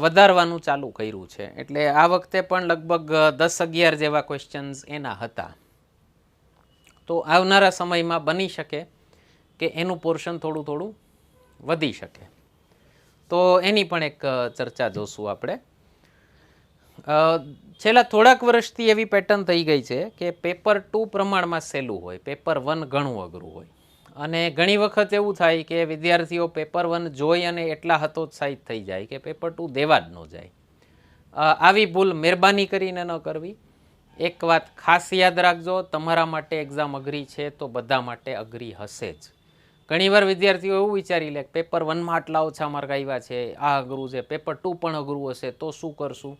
વધારવાનું ચાલુ કર્યું છે. એટલે આ વખતે પણ લગભગ 10-11 જેવા ક્વેશ્ચન્સ એના હતા. તો આવનારા સમયમાં બની શકે કે એનું પોર્શન થોડું વધી શકે. તો એની પણ એક ચર્ચા જોશું આપણે. છેલ્લા થોડાક વર્ષથી એવી પેટર્ન થઈ ગઈ છે કે પેપર 2 પ્રમાણમાં સહેલું હોય, પેપર 1 ઘણું અઘરું હોય. અને ઘણી વખત એવું થાય કે વિદ્યાર્થીઓ પેપર 1 જોઈ અને એટલા હતોત્સાહિત થઈ જાય કે પેપર 2 દેવા જ ન જાય. આવી ભૂલ મહેરબાની કરીને ન કરવી. એક વાત ખાસ યાદ રાખજો, તમારા માટે એક્ઝામ અઘરી છે તો બધા માટે અઘરી હશે જ. ઘણીવાર વિદ્યાર્થીઓ એવું વિચારી લે કે પેપર 1માં આટલા ઓછા માર્ક આવ્યા છે, આ અઘરું છે, પેપર 2 પણ અઘરું હશે તો શું કરશું.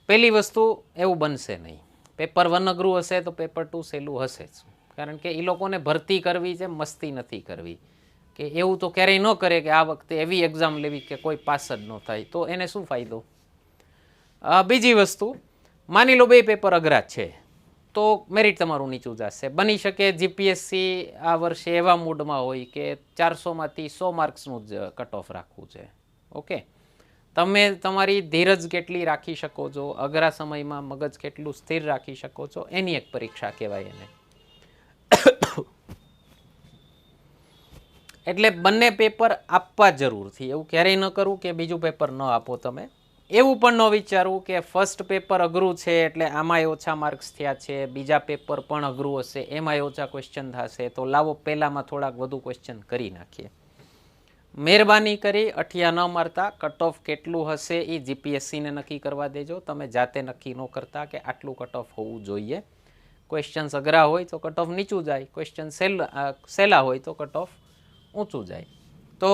પહેલી વસ્તુ, એવું બનશે નહીં. પેપર 1 અઘરું હશે તો પેપર 2 સહેલું હશે જ. કારણ કે એ લોકોને ભરતી કરવી છે, મસ્તી નથી કરવી. કે એવું તો ક્યારેય ન કરે કે આ વખતે એવી એક્ઝામ લેવી કે કોઈ પાસ જ ન થાય, તો એને શું ફાયદો. બીજી વસ્તુ, માની લો 2 પેપર અઘરા છે તો મેરિટ તમારું નીચું જશે. બની શકે જીપીએસસી આ વર્ષે એવા મૂડમાં હોય કે 400માંથી 100 માર્ક્સનું જ કટ ઓફ રાખવું છે. ઓકે, તમે તમારી ધીરજ કેટલી રાખી શકો છો, અઘરા સમયમાં મગજ કેટલું સ્થિર રાખી શકો છો, એની એક પરીક્ષા કહેવાય એને. એટલે બંને પેપર આપવા જરૂરથી. એવું ક્યારેય ન કરવું કે બીજું પેપર ન આપો તમે. એવું પણ ન વિચારવું કે ફર્સ્ટ પેપર અઘરું છે એટલે આમાંય ઓછા માર્ક્સ થયા છે, બીજા પેપર પણ અઘરું હશે એમાંય ઓછા ક્વેશ્ચન થશે, તો લાવો પહેલામાં થોડાક વધુ ક્વેશ્ચન કરી નાખીએ. મહેરબાની કરી અઠિયા ન મારતા. કટ ઓફ કેટલું હશે એ જીપીએસસીને નક્કી કરવા દેજો. તમે જાતે નક્કી ન કરતા કે આટલું કટ ઓફ હોવું જોઈએ. ક્વેશ્ચન્સ અઘરા હોય તો કટ ઓફ નીચું જાય, ક્વેશ્ચન સહેલા હોય તો કટ ઓફ ઊંચું જાય. તો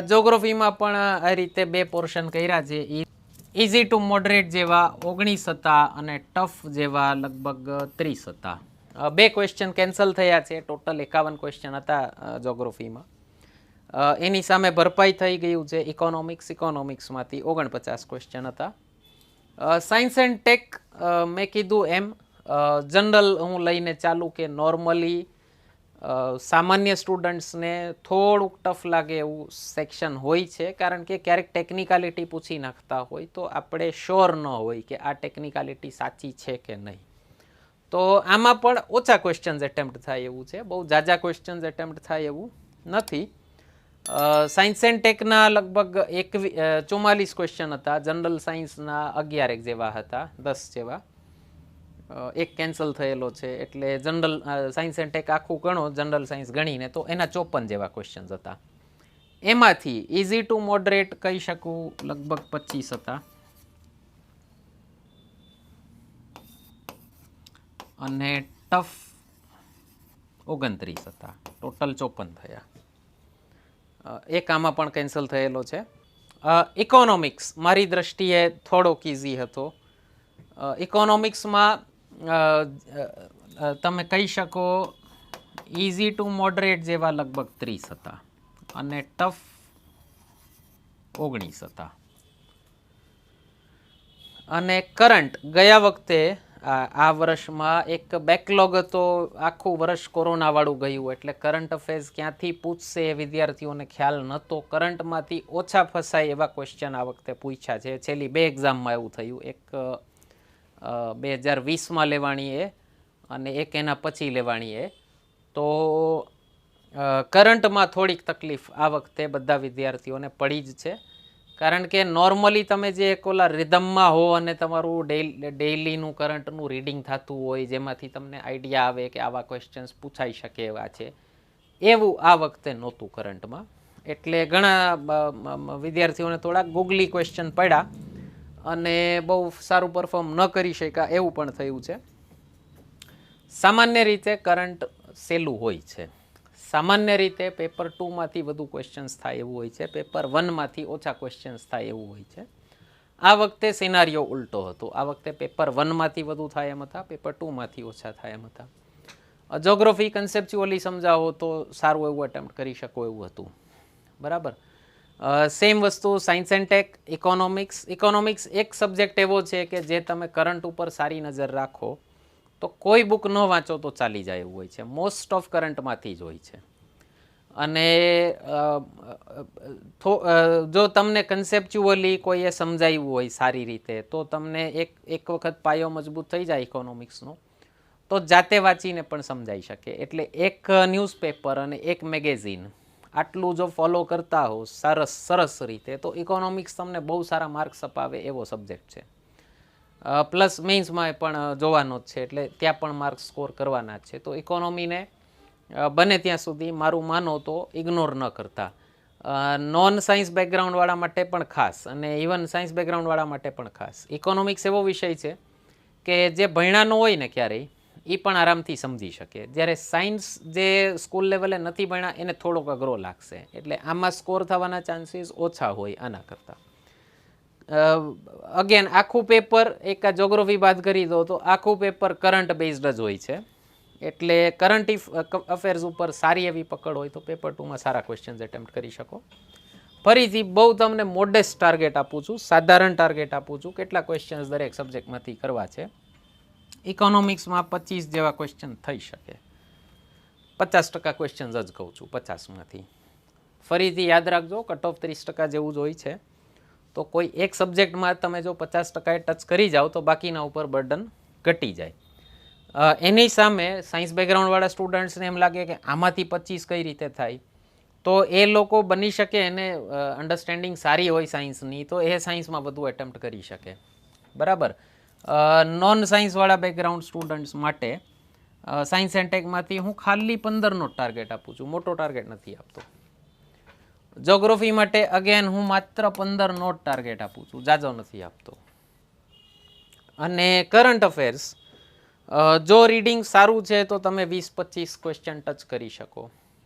જોગ્રાફીમાં પણ આ રીતે 2 પોર્શન કર્યા છે. ઇઝી ટુ મોડરેટ જેવા 19 હતા અને ટફ જેવા લગભગ 30 હતા. 2 ક્વેશ્ચન કેન્સલ થયા છે. ટોટલ 51 ક્વેશ્ચન હતા જોગ્રાફીમાં. એની સામે ભરપાઈ થઈ ગયું છે ઇકોનોમિક્સમાંથી 49 ક્વેશ્ચન હતા. સાયન્સ એન્ડ ટેક મેં કીધું એમ જનરલ હું લઈને ચાલુ કે નોર્મલી સામાન્ય સ્ટુડન્ટ્સને થોડુંક ટફ લાગે એવું સેક્શન હોય છે, કારણ કે ક્યારેક ટેકનિકાલિટી પૂછી નાખતા હોય તો આપણે શ્યોર ન હોય કે આ ટેકનિકાલિટી સાચી છે કે નહીં. તો આમાં પણ ઓછા ક્વેશ્ચન્સ એટેમ્પ્ટ થાય એવું છે, બહુ ઝાઝા ક્વેશ્ચન્સ એટેમ્પ્ટ થાય એવું નથી. સાયન્સ એન્ડ ટેકના લગભગ 44 ક્વેશ્ચન હતા, જનરલ સાયન્સના 11 જેવા હતા, 10 જેવા. એક કેન્સલ થયેલો છે, એટલે જનરલ સાયન્સ એન્ડ ટેક આખું ગણો, જનરલ સાયન્સ ગણીને તો એના 54 જેવા ક્વેશ્ચન્સ હતા. એમાંથી ઇઝી ટુ મોડરેટ કહી શકું લગભગ 25 હતા, અને ટફ 29 હતા, ટોટલ 54 થયા. એક આમાં પણ કેન્સલ થયેલો છે. ઇકોનોમિક્સ મારી દ્રષ્ટિએ થોડોક ઇઝી હતો. ઇકોનોમિક્સમાં તમે કહી શકો ઇઝી ટુ મોડરેટ જેવા લગભગ 30 હતા, અને ટફ 19 હતા. અને કરંટ ગયા વખતે આ વર્ષમાં એક બેકલોગ હતો, આખું વર્ષ કોરોનાવાળું ગયું, એટલે કરંટ અફેર્સ ક્યાંથી પૂછશે એ વિદ્યાર્થીઓને ખ્યાલ નહોતો. કરંટમાંથી ઓછા ફસાય એવા ક્વેશ્ચન આ વખતે પૂછ્યા છે. છેલ્લી 2 એક્ઝામમાં એવું થયું, એક 2020માં લેવાણી એ અને એક એના પછી લેવાણી એ. તો કરંટમાં થોડીક તકલીફ આ વખતે બધા વિદ્યાર્થીઓને પડી જ છે, કારણ કે નોર્મલી તમે જે એક ઓલા રિધમમાં હો અને તમારું ડેઇલીનું કરંટનું રીડિંગ થતું હોય, જેમાંથી તમને આઈડિયા આવે કે આવા ક્વેશ્ચન્સ પૂછાઈ શકે એવા છે, એવું આ વખતે નહોતું કરંટમાં. એટલે ઘણા વિદ્યાર્થીઓને થોડાક ગૂગલી ક્વેશ્ચન પડ્યા અને બહુ સારું પરફોર્મ ન કરી શક્યા એવું પણ થયું છે. સામાન્ય રીતે કરંટ સહેલું હોય છે. સામાન્ય રીતે પેપર 2માંથી વધુ ક્વેશ્ચન્સ થાય એવું હોય છે, પેપર 1માંથી ઓછા ક્વેશ્ચન્સ થાય એવું હોય છે. આ વખતે સિનારીઓ ઉલટો હતો. આ વખતે પેપર 1માંથી વધુ થાય એમ હતા, પેપર 2માંથી ઓછા થાય એમ હતા. જોગ્રાફી કન્સેપ્ચ્યુઅલી સમજાવો તો સારું એવું એટેમ્પ્ટ કરી શકો એવું હતું. બરાબર. સેમ વસ્તુ સાયન્સ એન્ડ ટેક, ઇકોનોમિક્સ એક સબ્જેક્ટ એવો છે કે જે તમે કરંટ ઉપર સારી નજર રાખો તો કોઈ બુક ન વાંચો તો ચાલી જાય એવું હોય છે. મોસ્ટ ઓફ કરંટમાંથી જ હોય છે. અને જો તમને કન્સેપ્ચ્યુઅલી કોઈએ સમજાવ્યું હોય સારી રીતે તો તમને એક વખત પાયો મજબૂત થઈ જાય ઇકોનોમિક્સનો તો જાતે વાંચીને પણ સમજાઈ શકે. એટલે એક ન્યૂઝપેપર અને એક મેગેઝિન આટલું જો ફોલો કરતા હો સરસ રીતે તો ઇકોનોમિક્સ તમને બહુ સારા માર્ક્સ અપાવે એવો સબ્જેક્ટ છે. પ્લસ મેઇન્સમાં પણ જોવાનો જ છે, એટલે ત્યાં પણ માર્ક્સ સ્કોર કરવાના જ છે. તો ઇકોનોમીને બને ત્યાં સુધી મારું માનો તો ઇગ્નોર ન કરતા. નોન સાયન્સ બેકગ્રાઉન્ડવાળા માટે પણ ખાસ, અને ઇવન સાયન્સ બેકગ્રાઉન્ડવાળા માટે પણ ખાસ. ઇકોનોમિક્સ એવો વિષય છે કે જે ભણ્યા ન હોય ને ક્યારેય એ પણ આરામથી સમજી શકે, જ્યારે સાયન્સ જે સ્કૂલ લેવલે નથી ભણ્યા એને થોડોક અઘરો લાગશે. એટલે આમાં સ્કોર થવાના ચાન્સીસ ઓછા હોય આના કરતાં. અગેન આખું પેપર એક આ જોગ્રાફી બાદ કરી દો તો આખું પેપર કરંટ બેઝડ જ હોય છે. એટલે કરંટ અફેર્સ ઉપર સારી એવી પકડ હોય તો પેપર 2માં સારા ક્વેશ્ચન્સ એટેમ્પ્ટ કરી શકો. ફરીથી બહુ તમને મોડેસ્ટ ટાર્ગેટ આપું છું, સાધારણ ટાર્ગેટ આપું છું, કેટલા ક્વેશ્ચન્સ દરેક સબ્જેક્ટમાંથી કરવા છે. ઇકોનોમિક્સમાં 25 જેવા ક્વેશ્ચન થઈ શકે, 50% ક્વેશ્ચન્સ જ કહું છું 50માંથી. ફરીથી યાદ રાખજો, કટ ઓફ 30% જેવું જ હોય છે. તો કોઈ એક સબ્જેક્ટમાં તમે જો 50% ટચ કરી જાઓ તો બાકીના ઉપર બર્ડન ઘટી જાય. એની સામે સાયન્સ બેકગ્રાઉન્ડવાળા સ્ટુડન્ટ્સને એમ લાગે કે આમાંથી 25 કઈ રીતે થાય, તો એ લોકો બની શકે એને અન્ડરસ્ટેન્ડિંગ સારી હોય સાયન્સની તો એ સાયન્સમાં વધુ એટેમ્પ્ટ કરી શકે. બરાબર. નોન સાયન્સવાળા બેકગ્રાઉન્ડ સ્ટુડન્ટ્સ માટે સાયન્સ એન્ડ ટેકમાંથી હું ખાલી 15નો ટાર્ગેટ આપું છું, મોટો ટાર્ગેટ નથી આપતો. જોગ્રાફી માટે અગેન હું માત્ર 15નો ટાર્ગેટ આપું છું, જાજો નથી આપતો. અને કરંટ અફેર્સ જો રીડિંગ સારું છે તો તમે 20-25 ક્વેશ્ચન ટચ કરી શકો.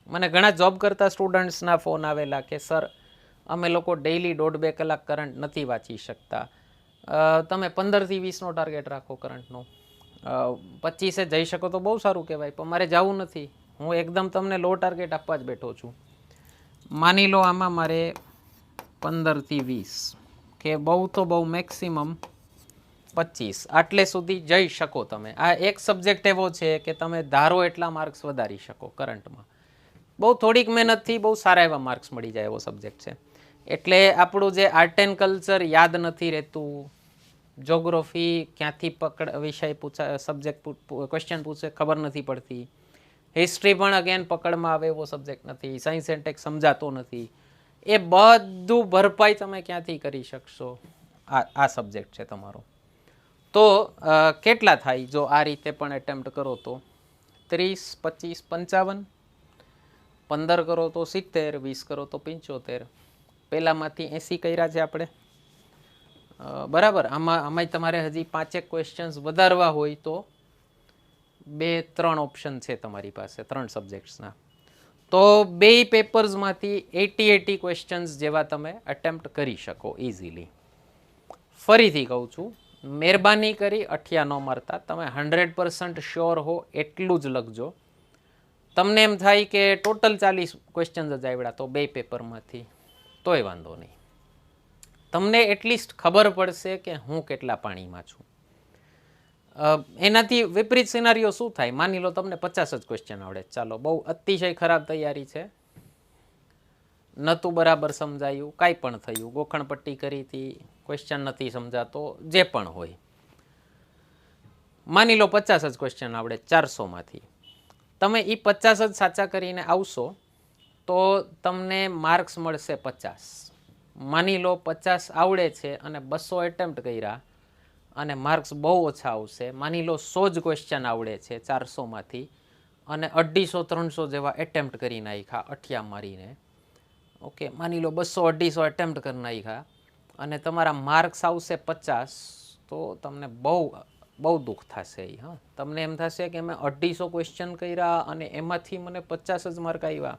મને ઘણા જોબ કરતા સ્ટુડન્ટ્સના ફોન આવેલા કે સર અમે લોકો ડેઇલી 1.5-2 કલાક કરંટ નથી વાંચી શકતા, તમે 15થી 20નો ટાર્ગેટ રાખો કરંટનો. 25એ જઈ શકો તો બહુ સારું કહેવાય, પણ મારે જવું નથી, હું એકદમ તમને લો ટાર્ગેટ આપવા જ બેઠો છું. માની લો આમાં મારે 15થી 20 કે બહુ તો બહુ મેક્સિમમ 25 આટલે સુધી જઈ શકો તમે. આ એક સબ્જેક્ટ એવો છે કે તમે ધારો એટલા માર્ક્સ વધારી શકો કરંટમાં. બહુ થોડીક મહેનતથી બહુ સારા એવા માર્ક્સ મળી જાય એવો સબ્જેક્ટ છે. એટલે આપણું જે આર્ટ એન્ડ કલ્ચર યાદ નથી રહેતું, જોગ્રાફી ક્યાંથી વિષય પૂછા સબ્જેક્ટ ક્વેશ્ચન પૂછે ખબર નથી પડતી, હિસ્ટ્રી પણ અગેન પકડમાં આવે એવો સબ્જેક્ટ નથી, સાયન્સ એન્ડ ટેક સમજાતો નથી, એ બધું ભરપાઈ તમે ક્યાંથી કરી શકશો? આ સબ્જેક્ટ છે તમારો. તો કેટલા થાય જો આ રીતે પણ એટેમ્પ્ટ કરો તો? 30, 25, 55, 15 કરો તો 70, 20 કરો તો 75. પહેલામાંથી 80 કર્યા છે આપણે, બરાબર. આમાંય તમારે હજી 5 ક્વેશ્ચન્સ વધારવા હોય તો 2-3 ઓપ્શન છે તમારી પાસે 3 સબ્જેક્ટ્સના. તો 2 પેપર્સમાંથી 80 ક્વેશ્ચન્સ જેવા તમે એટેમ્પ્ટ કરી શકો ઇઝીલી. ફરીથી કહું છું, મહેરબાની કરી અઠિયા ન મારતા. તમે 100% શ્યોર હો એટલું જ લખજો. તમને એમ થાય કે ટોટલ 40 ક્વેશ્ચન્સ જ આવડ્યા તો 2 પેપરમાંથી, તોય વાંધો નહીં. તમને એટલીસ્ટ ખબર પડશે કે હું કેટલા પાણીમાં છું. એનાથી વિપરીત સિનારીઓ શું થાય? માની લો તમને 50 જ ક્વેશ્ચન આવડે, ચાલો બહુ અતિશય ખરાબ તૈયારી છે, નહોતું બરાબર સમજાયું, કાંઈ પણ થયું, ગોખણપટ્ટી કરી હતી, ક્વેશ્ચન નથી સમજાતો, જે પણ હોય. માની લો 50 જ ક્વેશ્ચન આવડે 400માંથી, તમે એ 50 જ સાચા કરીને આવશો તો તમને માર્ક્સ મળશે 50. માની લો 50 આવડે છે અને 200 એટેમ્પ્ટ કર્યા અને માર્ક્સ બહુ ઓછા આવશે. માની લો 100 જ ક્વેશ્ચન આવડે છે 400માંથી અને 250-300 જેવા એટેમ્પ્ટ કરી નાખ્યા અઠિયા મારીને. ઓકે, માની લો 200-250 એટેમ્પ્ટ કરી નાખ્યા અને તમારા માર્ક્સ આવશે 50, તો તમને બહુ દુઃખ થશે. હા, તમને એમ થશે કે મેં 250 ક્વેશ્ચન કર્યા અને એમાંથી મને 50 જ માર્ક આવ્યા.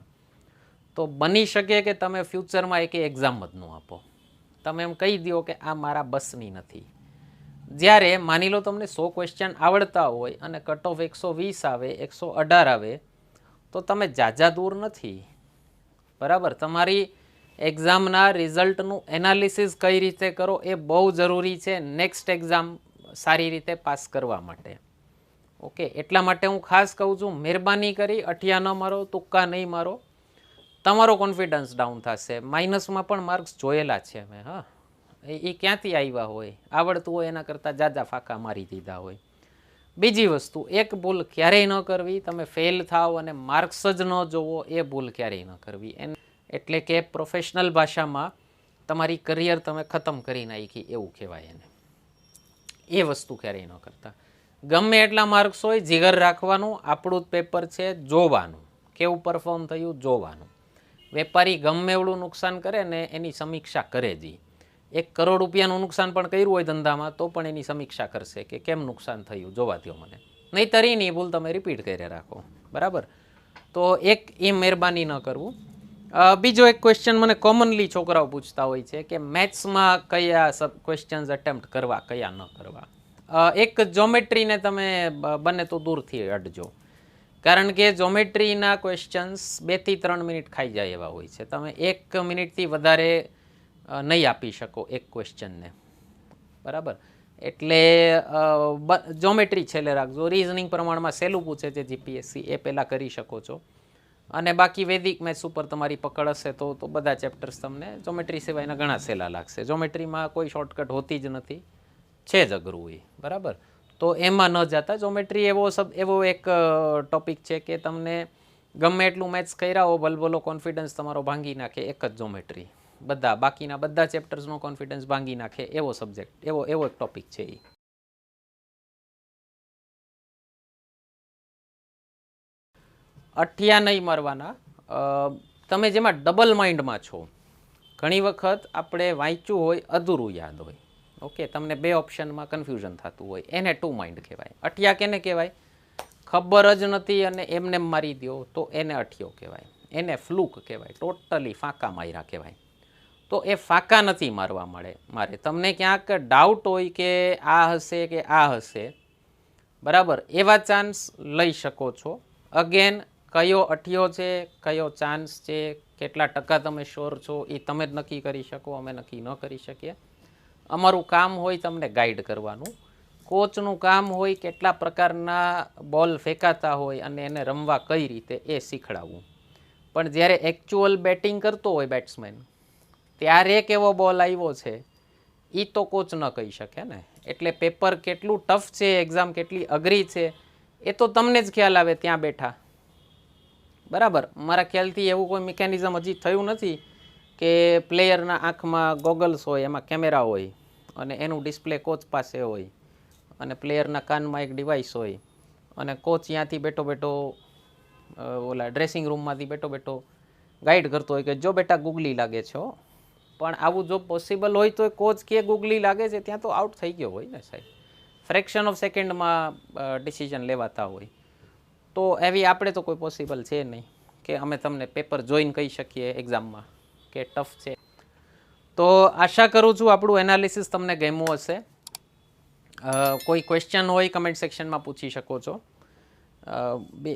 તો બની શકે કે તમે ફ્યુચરમાં એક એક્ઝામ જ ન આપો. તમે એમ કહી દો કે આ મારા બસની નથી. જ્યારે માની લો તમને 100 ક્વેશ્ચન આવડતા હોય અને કટ ઓફ 120 આવે, 118 આવે, તો તમે જાજા દૂર નથી, બરાબર. તમારી એક્ઝામના રિઝલ્ટનું એનાલિસિસ કઈ રીતે કરો એ બહુ જરૂરી છે નેક્સ્ટ એક્ઝામ સારી રીતે પાસ કરવા માટે. ઓકે, એટલા માટે હું ખાસ કહું છું, મહેરબાની કરી અઠિયા ન મારો, તુક્કા નહીં મારો. તમારો કોન્ફિડન્સ ડાઉન થશે. માઇનસમાં પણ માર્ક્સ જોયેલા છે મેં. હા, એ ક્યાંથી આવ્યા હોય? આવડતું હોય એના કરતાં જાજા ફાંકા મારી દીધા હોય. બીજી વસ્તુ, એક ભૂલ ક્યારેય ન કરવી. તમે ફેલ થાવ અને માર્ક્સ જ ન જોવો, એ ભૂલ ક્યારેય ન કરવી. એટલે કે પ્રોફેશનલ ભાષામાં તમારી કરિયર તમે ખતમ કરી નાખી એવું કહેવાય એને. એ વસ્તુ ક્યારેય ન કરતા. ગમે એટલા માર્ક્સ હોય, જીગર રાખવાનું. આપણું જ પેપર છે, જોવાનું કેવું પરફોર્મ થયું, જોવાનું. વેપારી ગમે એવડું નુકસાન કરે ને એની સમીક્ષા કરે જ. 1 કરોડ રૂપિયાનું નુકસાન પણ કર્યું હોય ધંધામાં તો પણ એની સમીક્ષા કરશે કે કેમ નુકસાન થયું, જોવા દો મને. નહીં તરીની ભૂલ તમે રિપીટ કરી રાખો, બરાબર. તો એક એ મહેરબાની ન કરવું. બીજો એક ક્વેશ્ચન મને કોમનલી છોકરાઓ પૂછતા હોય છે કે મેથ્સમાં કયા ક્વેશ્ચન્સ એટેમ્પ્ટ કરવા, કયા ન કરવા. એક જોમેટ્રીને તમે બને તો દૂરથી અડજો, કારણ કે જોમેટ્રીના ક્વેશ્ચન્સ 2 થી 3 મિનિટ ખાઈ જાય એવા હોય છે. તમે 1 મિનિટથી વધારે નહીં આપી શકો એક ક્વેશ્ચનને, બરાબર. એટલે જોમેટ્રી છેલ્લે રાખજો. રિઝનિંગ પ્રમાણમાં સહેલું પૂછે છે જીપીએસસી, એ પહેલાં કરી શકો છો. અને બાકી વૈદિક મેથ્સ ઉપર તમારી પકડ હશે તો બધા ચેપ્ટર્સ તમને જોમેટ્રી સિવાયના ઘણા સહેલા લાગશે. જોમેટ્રીમાં કોઈ શોર્ટકટ હોતી જ નથી, છે જ અઘરું એ, બરાબર. તો એમાં ન જતા. જોમેટ્રી એવો એક ટોપિક છે કે તમને ગમે એટલું મેથ્સ કર્યા હો, ભલભલો કોન્ફિડન્સ તમારો ભાંગી નાખે એક જ જોમેટ્રી. બાકીના બધા ચેપ્ટર્સનો કોન્ફિડન્સ ભાંગી નાખે એવો સબ્જેક્ટ, એવો એક ટોપિક છે એ. અઠિયા નહીં મારવાના. તમે જેમાં ડબલ માઇન્ડમાં છો, ઘણી વખત આપણે વાંચ્યું હોય, અધૂરું યાદ હોય. ઓકે, તમને 2 ઓપ્શનમાં કન્ફ્યુઝન થતું હોય, એને 2 માઇન્ડ કહેવાય. અઠિયા કેને કહેવાય? ખબર જ નથી અને એમને મારી દો તો એને અઠિયો કહેવાય. એને ફ્લુક કહેવાય, ટોટલી ફાંકા માર્યા કહેવાય. તો એ ફાંકા નથી મારવા મારે. તમને ક્યાંક ડાઉટ હોય કે આ હશે કે આ હશે, બરાબર, એવા ચાન્સ લઈ શકો છો. અગેન, કયો અઠિયો છે, કયો ચાન્સ છે, કેટલા ટકા તમે શ્યોર છો એ તમે જ નક્કી કરી શકો, અમે નક્કી ન કરી શકીએ. અમારું કામ હોય તમને ગાઈડ કરવાનું. કોચનું કામ હોય કેટલા પ્રકારના બોલ ફેંકાતા હોય અને એને રમવા કઈ રીતે એ શીખડાવવું. પણ જ્યારે એકચ્યુઅલ બેટિંગ કરતો હોય બેટ્સમેન ત્યારે કેવો બોલ આવ્યો છે એ તો કોચ ન કહી શકે ને. એટલે પેપર કેટલું ટફ છે, એક્ઝામ કેટલી અઘરી છે એ તો તમને જ ખ્યાલ આવે ત્યાં બેઠા. બરાબર. મારા ખ્યાલથી એવું કોઈ મિકેનિઝમ હજી થયું નથી કે પ્લેયરના આંખમાં ગોગલ્સ હોય, એમાં કેમેરા હોય અને એનું ડિસ્પ્લે કોચ પાસે હોય અને પ્લેયરના કાનમાં એક ડિવાઇસ હોય અને કોચ ત્યાંથી બેઠો બેઠો ઓલા ડ્રેસિંગ રૂમમાંથી બેઠો બેઠો ગાઈડ કરતો હોય કે જો બેટા ગુગલી લાગે છે હો. પણ આવું જો પોસિબલ હોય તો કોચ કે ગુગલી લાગે છે ત્યાં તો આઉટ થઈ ગયો હોય ને સાહેબ. ફ્રેક્શન ઓફ સેકન્ડમાં ડિસિઝન લેવાતા હોય. તો એવી આપણે તો કોઈ પોસિબલ છે નહીં કે અમે તમને પેપર જોઈને કહી શકીએ એક્ઝામમાં કે ટફ છે. તો આશા કરું છું આપણું એનાલિસિસ તમને ગમ્યું હશે. કોઈ ક્વેશ્ચન હોય કમેન્ટ સેક્શનમાં પૂછી શકો છો.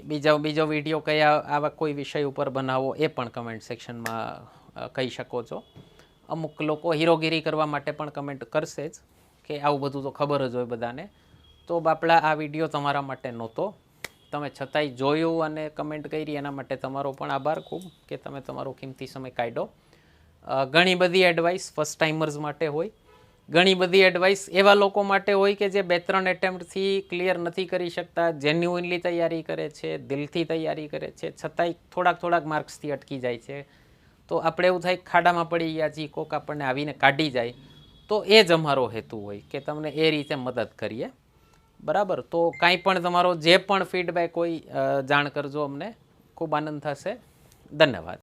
બીજો વિડીયો કયા આવા કોઈ વિષય ઉપર બનાવો એ પણ કમેન્ટ સેક્શનમાં કહી શકો છો. અમુક લોકો હીરોગીરી કરવા માટે પણ કમેન્ટ કરશે જ કે આવું બધું તો ખબર જ હોય બધાને. તો બાપડા આ વિડીયો તમારા માટે નહોતો, તમે છતાંય જોયું અને કમેન્ટ કરી એના માટે તમારો પણ આભાર ખૂબ કે તમે તમારો કિંમતી સમય કાઢ્યો. ઘણી બધી એડવાઇસ ફર્સ્ટ ટાઈમર્સ માટે હોય, ઘણી બધી એડવાઇસ એવા લોકો માટે હોય કે જે 2-3 એટેમ્પ્ટથી ક્લિયર નથી કરી શકતા, જેન્યુઇનલી તૈયારી કરે છે, દિલથી તૈયારી કરે છે, છતાંય થોડાક માર્ક્સથી અટકી જાય છે. તો આપણે એવું થાય ખાડામાં પડી ગયા છીએ, કોક આપણને આવીને કાઢી જાય તો એ જ અમારો હેતુ હોય કે તમને એ રીતે મદદ કરીએ. બરાબર. તો કાંઈ પણ તમારો જે પણ ફીડબેક હોય જાણ કરજો અમને, ખૂબ આનંદ થશે. ધન્યવાદ.